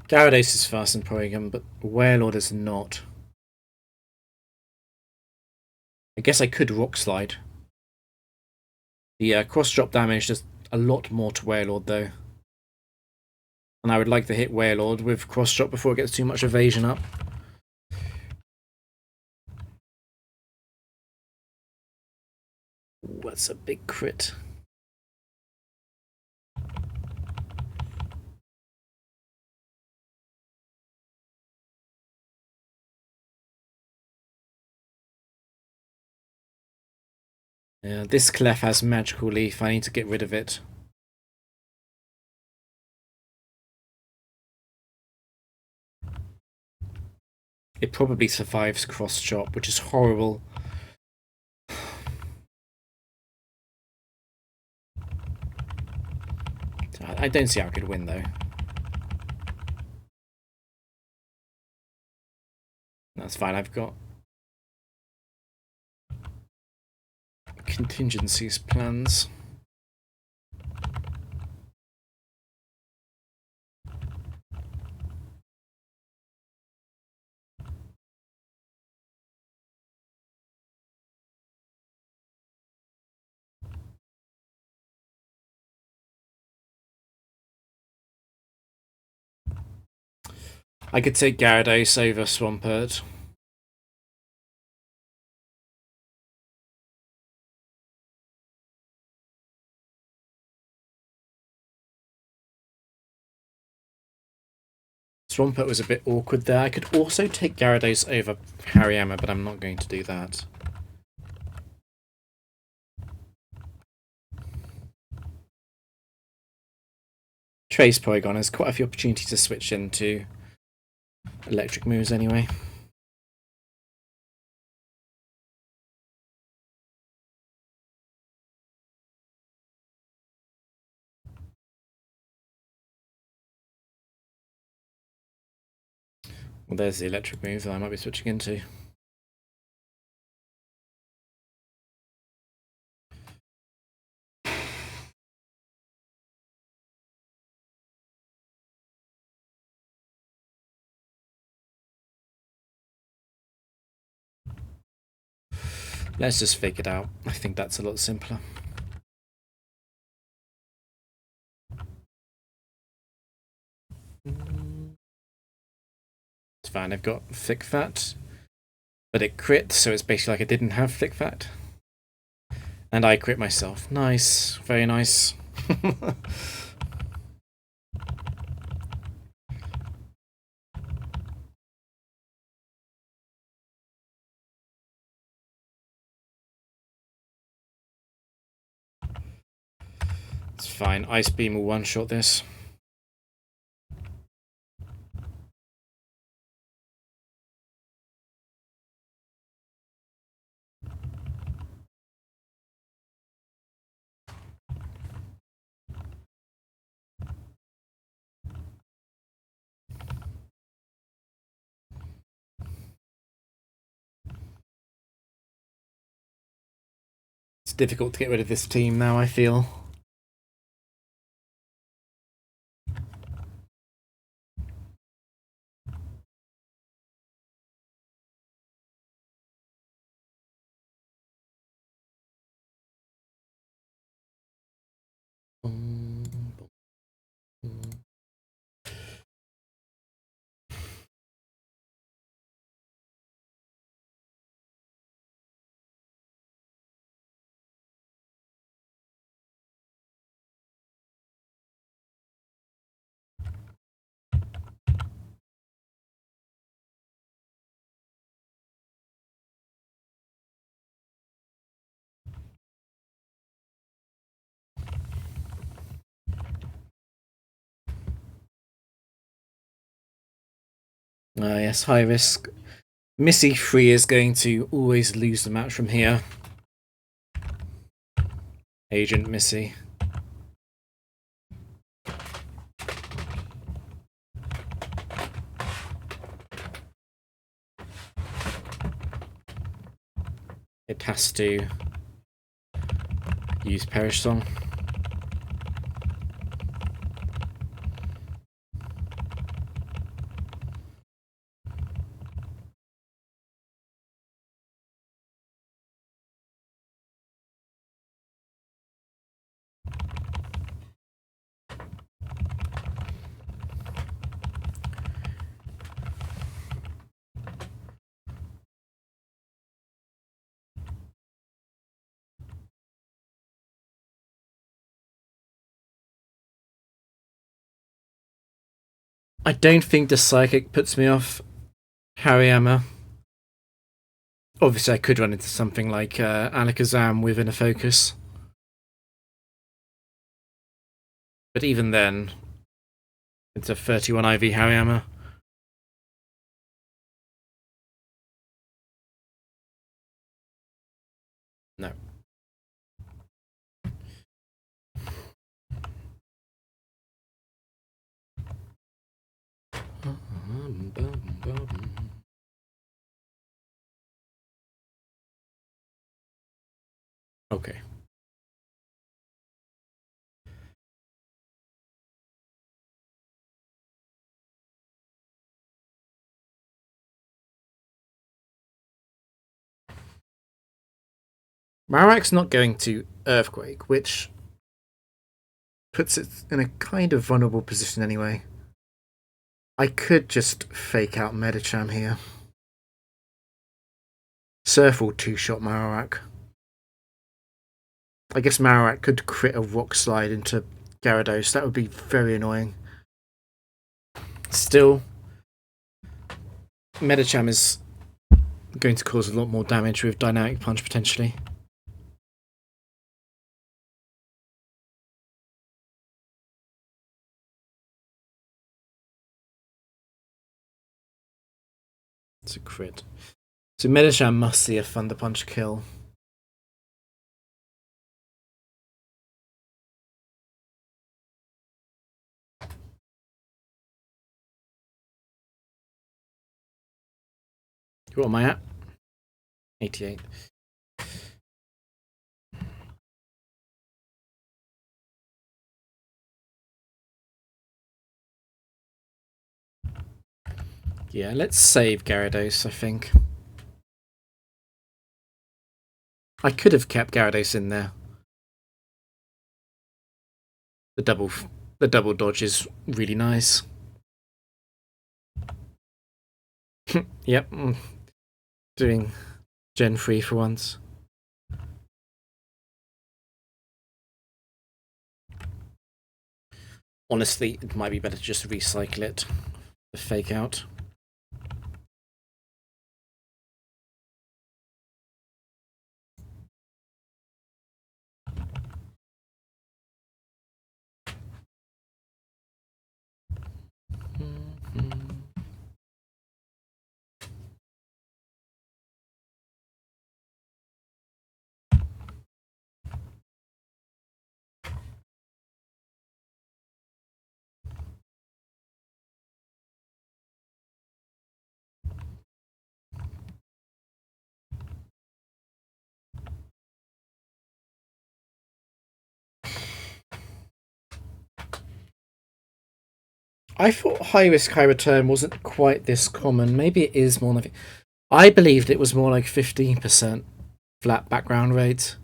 Gyarados is fast in Porygon, but Warlord is not. I guess I could Rock Slide. The cross-drop damage does a lot more to Warlord, though. And I would like to hit Warlord with cross-drop before it gets too much evasion up. Ooh, that's a big crit. Yeah, this Clef has Magical Leaf. I need to get rid of it. It probably survives Cross Chop, which is horrible. I don't see how I could win, though. That's fine, I've got contingencies plans. I could take Gyarados over Swampert. Swampert was a bit awkward there. I could also take Gyarados over Hariyama, but I'm not going to do that. Trace Porygon has quite a few opportunities to switch into electric moves anyway. Well, there's the electric move that I might be switching into. Let's just fake it out. I think that's a lot simpler. It's fine, I've got Thick Fat, but it crit, so it's basically like I didn't have Thick Fat. And I crit myself. Nice, very nice. It's fine, Ice Beam will one-shot this. difficult to get rid of this team now, I feel. Yes, high risk. Missy 3 is going to always lose the match from here. Agent Missy. It has to use Perish Song. I don't think the Psychic puts me off Hariyama. Obviously, I could run into something like Alakazam within a focus. But even then, it's a 31 IV Hariyama. No. Okay. Marowak's not going to Earthquake, which puts it in a kind of vulnerable position anyway. I could just fake out Medicham here. Surf will two-shot Marowak. I guess Marowak could crit a Rock Slide into Gyarados. That would be very annoying. Still, Medicham is going to cause a lot more damage with Dynamic Punch potentially. It's a crit. So Medicham must see a Thunder Punch kill. What am I at? 88. Yeah, let's save Gyarados, I think. I could have kept Gyarados in there. The double dodge is really nice. Yep. Doing Gen 3 for once. Honestly, it might be better to just recycle it. The fake out. I thought high risk, high return wasn't quite this common. Maybe it is more like. I believed it was more like 15% flat background rate.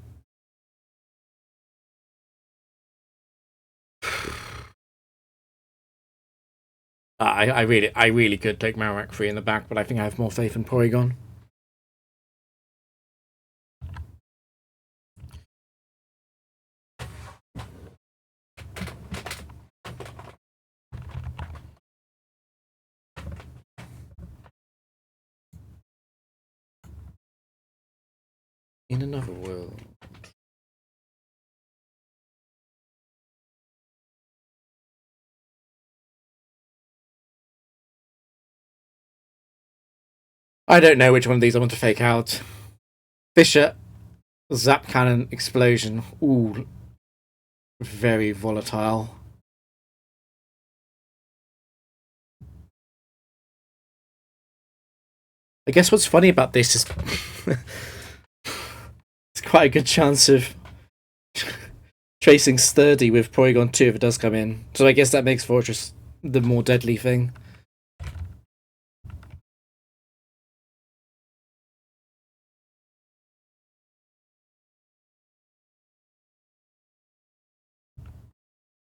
I really could take Marowak free in the back, but I think I have more faith in Porygon. In another world. I don't know which one of these I want to fake out. Fisher, Zap Cannon, Explosion. Ooh, very volatile. I guess what's funny about this is it's quite a good chance of tracing Sturdy with Porygon 2 if it does come in. So I guess that makes Fortress the more deadly thing.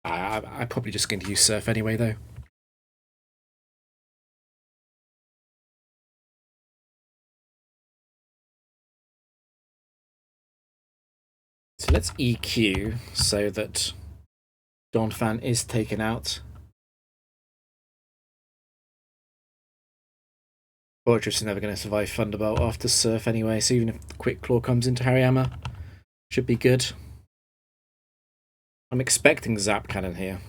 I'm probably just going to use Surf anyway, though. So let's EQ so that Donphan is taken out. Fortress is never going to survive Thunderbolt after Surf anyway, so even if Quick Claw comes into Hariyama, should be good. I'm expecting Zap Cannon here.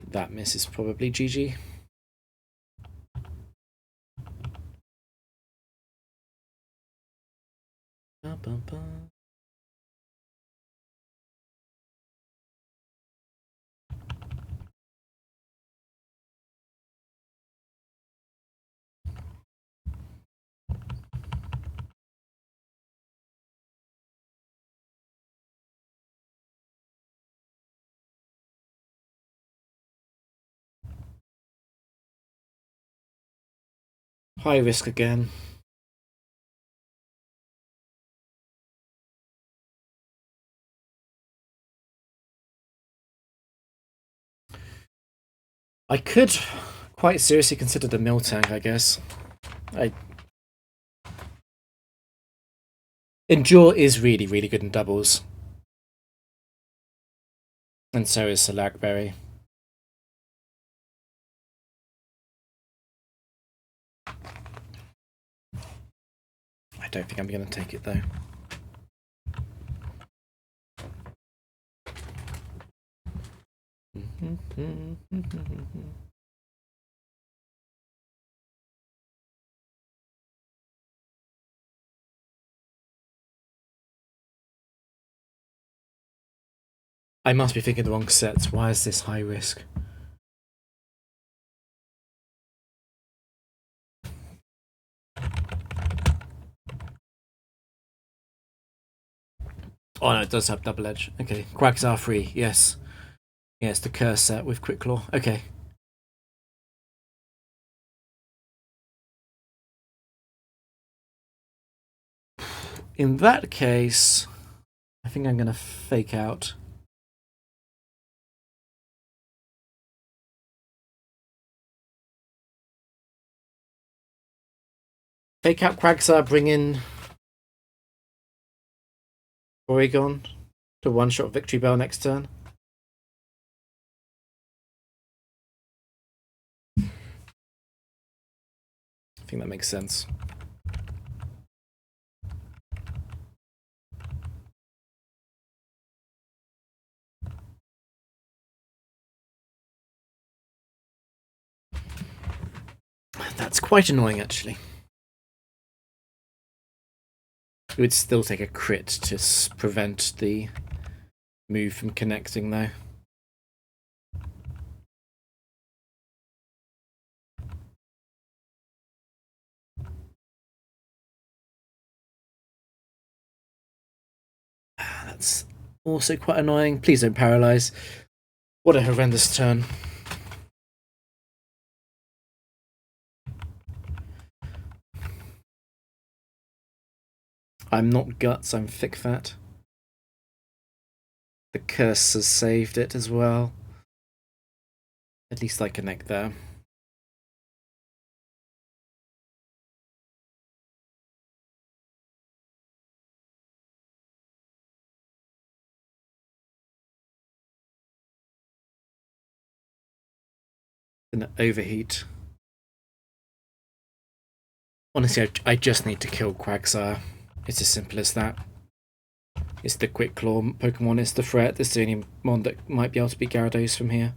That miss is probably GG. High risk again. I could quite seriously consider the Miltank, I guess. Endure is really, really good in doubles. And so is Salakberry. I don't think I'm going to take it, though. I must be thinking the wrong sets. Why is this high risk? Oh no, it does have double edge. Okay, Quacks are free, yes. Yeah, it's the curse set with Quick Claw. Okay. In that case, I think I'm going to fake out. Fake out Quagsire, bring in Porygon to one-shot Victory Bell next turn. I think that makes sense. That's quite annoying, actually. It would still take a crit to prevent the move from connecting, though. That's Also quite annoying. Please don't paralyze. What a horrendous turn. I'm not guts, I'm thick fat. The curse has saved it as well. At least I connect there. Gonna overheat. Honestly, I just need to kill Quagsire. It's as simple as that. It's the Quick Claw Pokemon, it's the threat. It's the only one that might be able to beat Gyarados from here.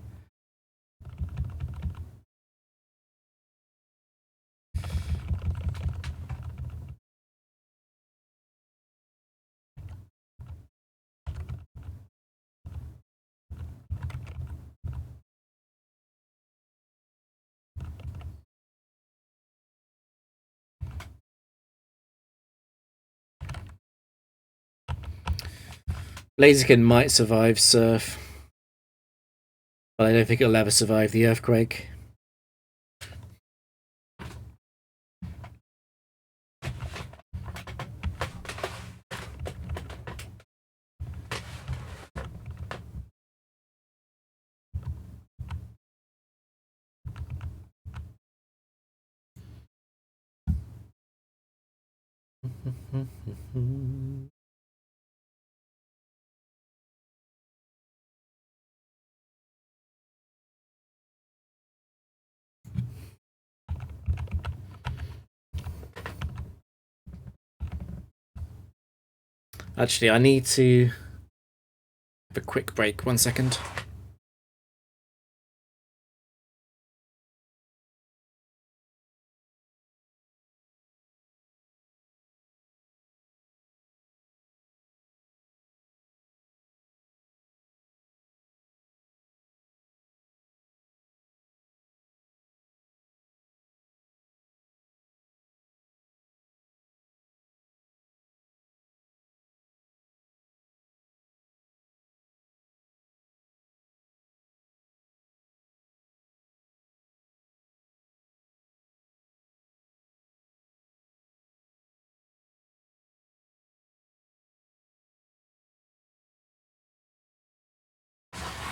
Blaziken might survive Surf, but I don't think it'll ever survive the Earthquake. Actually, I need to have a quick break. 1 second.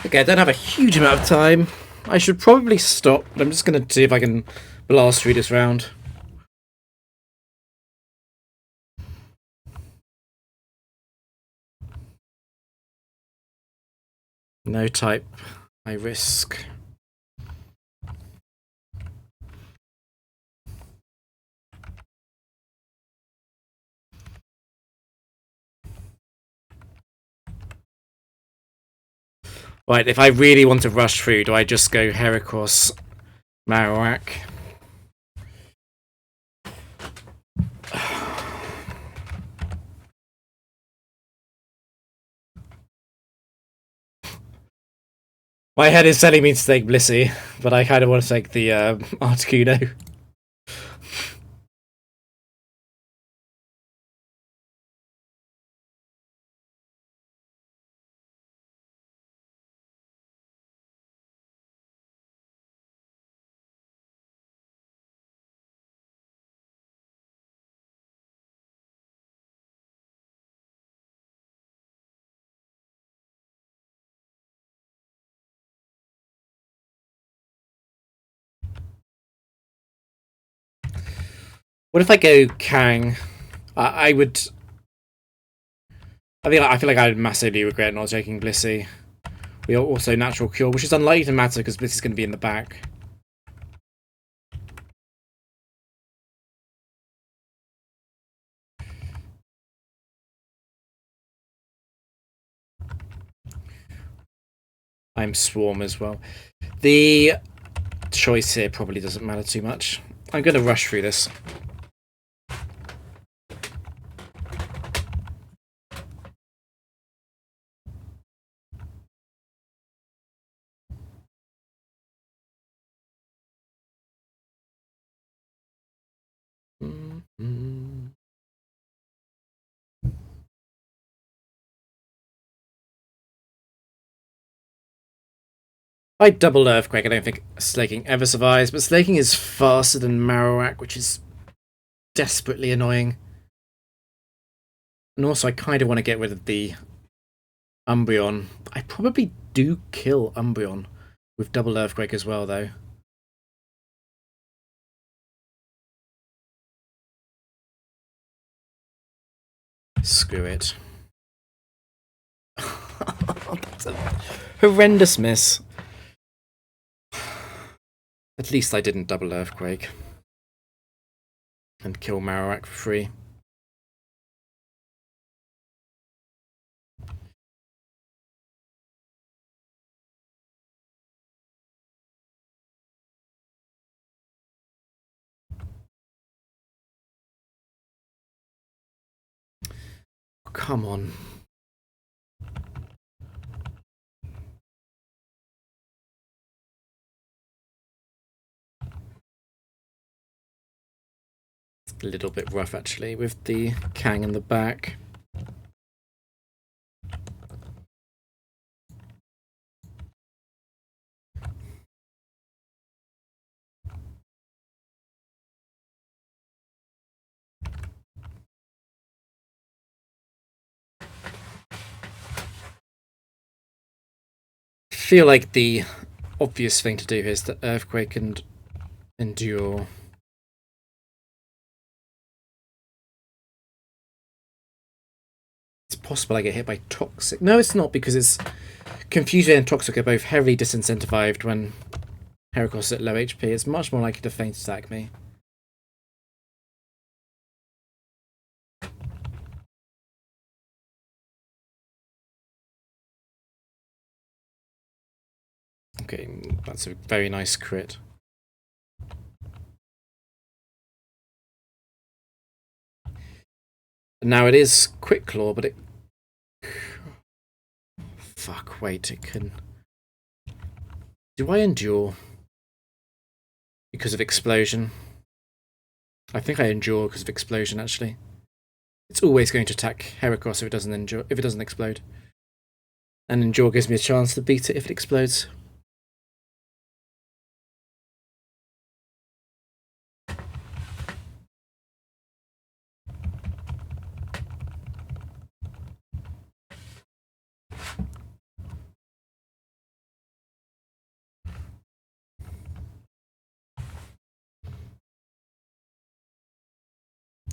Okay, I don't have a huge amount of time. I should probably stop, but I'm just going to see if I can blast through this round. No type. I risk. Right, if I really want to rush through, do I just go Heracross, Marowak? My head is telling me to take Blissey, but I kind of want to take the Articuno. What if I go Kang? I would. I feel like I would massively regret not taking Blissey. We are also Natural Cure, which is unlikely to matter because Blissey's going to be in the back. I'm Swarm as well. The choice here probably doesn't matter too much. I'm going to rush through this. By double Earthquake, I don't think Slaking ever survives, but Slaking is faster than Marowak, which is desperately annoying. And also, I kind of want to get rid of the Umbreon. I probably do kill Umbreon with double Earthquake as well, though. Screw it. That's a horrendous miss. At least I didn't double Earthquake and kill Marowak for free. Come on. It's a little bit rough, actually, with the Kang in the back. I feel like the obvious thing to do here is the Earthquake and Endure. It's possible I get hit by Toxic. No, it's not, because it's Confusion and Toxic are both heavily disincentivized when Heracross is at low HP. It's much more likely to feint attack me. Okay, that's a very nice crit. Now it is Quick Claw, but it... Fuck, wait, it can... Do I Endure? Because of Explosion? I think I Endure because of Explosion, actually. It's always going to attack Heracross if it doesn't explode. And Endure gives me a chance to beat it if it explodes.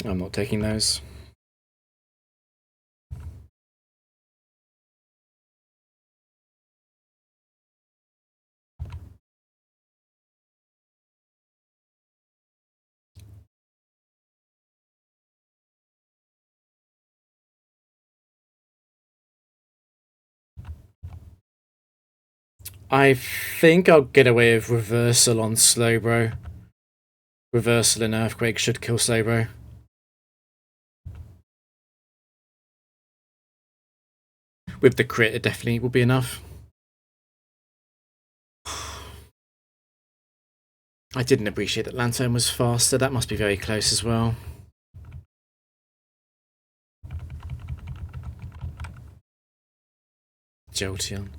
I'm not taking those. I think I'll get away with Reversal on Slowbro. Reversal in Earthquake should kill Slowbro. With the crit, it definitely will be enough. I didn't appreciate that Lantern was faster. That must be very close as well. Jolteon.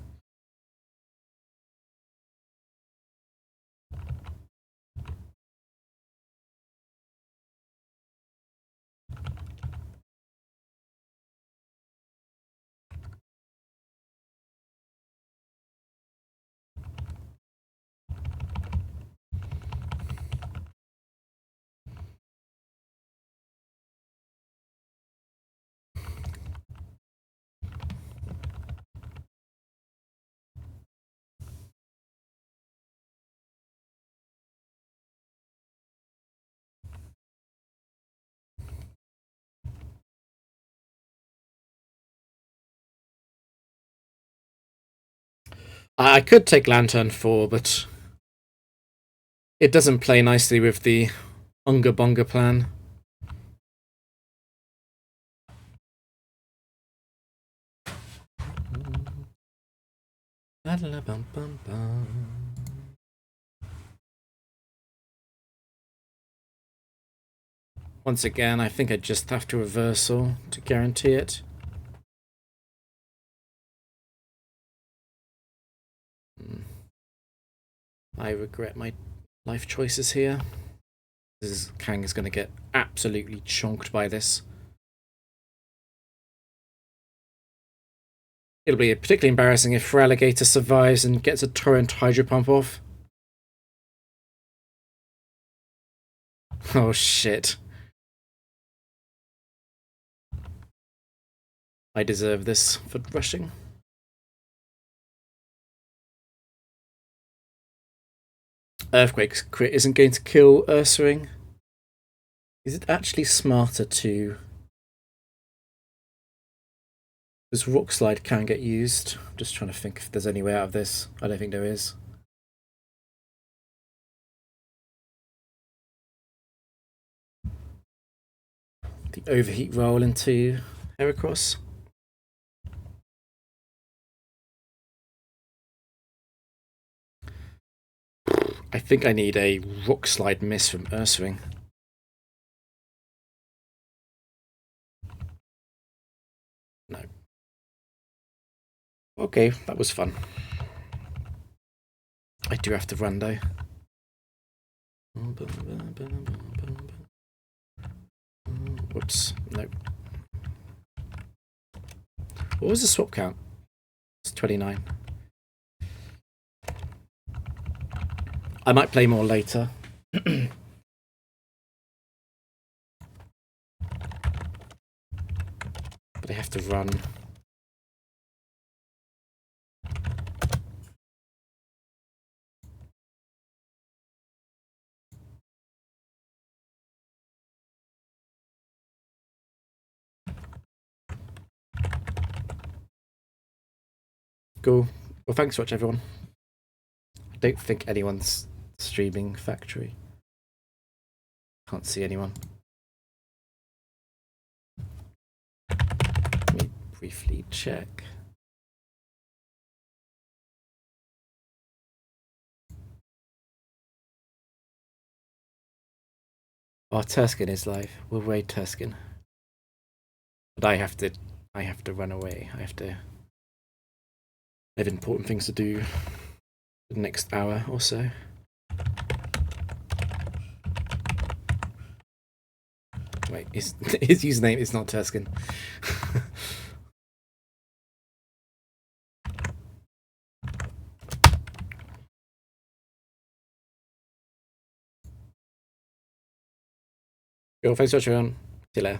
I could take Lantern 4, but it doesn't play nicely with the Unga Bunga plan. Once again, I think I just have to Reversal to guarantee it. I regret my life choices here. Kang is going to get absolutely chonked by this. It'll be particularly embarrassing if Feraligatr survives and gets a torrent hydro pump off. Oh shit. I deserve this for rushing. Earthquake crit isn't going to kill Ursaring. Is it actually smarter to... Does Rock Slide can get used? I'm just trying to think if there's any way out of this. I don't think there is. The overheat roll into Heracross. I think I need a Rock Slide miss from Ursaring. No. Okay, that was fun. I do have to run though. Whoops, no. What was the swap count? It's 29. I might play more later. But I have to run. Cool. Well, thanks for watching, everyone. I don't think anyone's streaming Factory. Can't see anyone. Let me briefly check. Oh, Turskin is live. We'll raid Turskin. But I have to run away. I have important things to do for the next hour or so. Wait, his username is not Turskin. Cool, thanks for watching, everyone. See you later.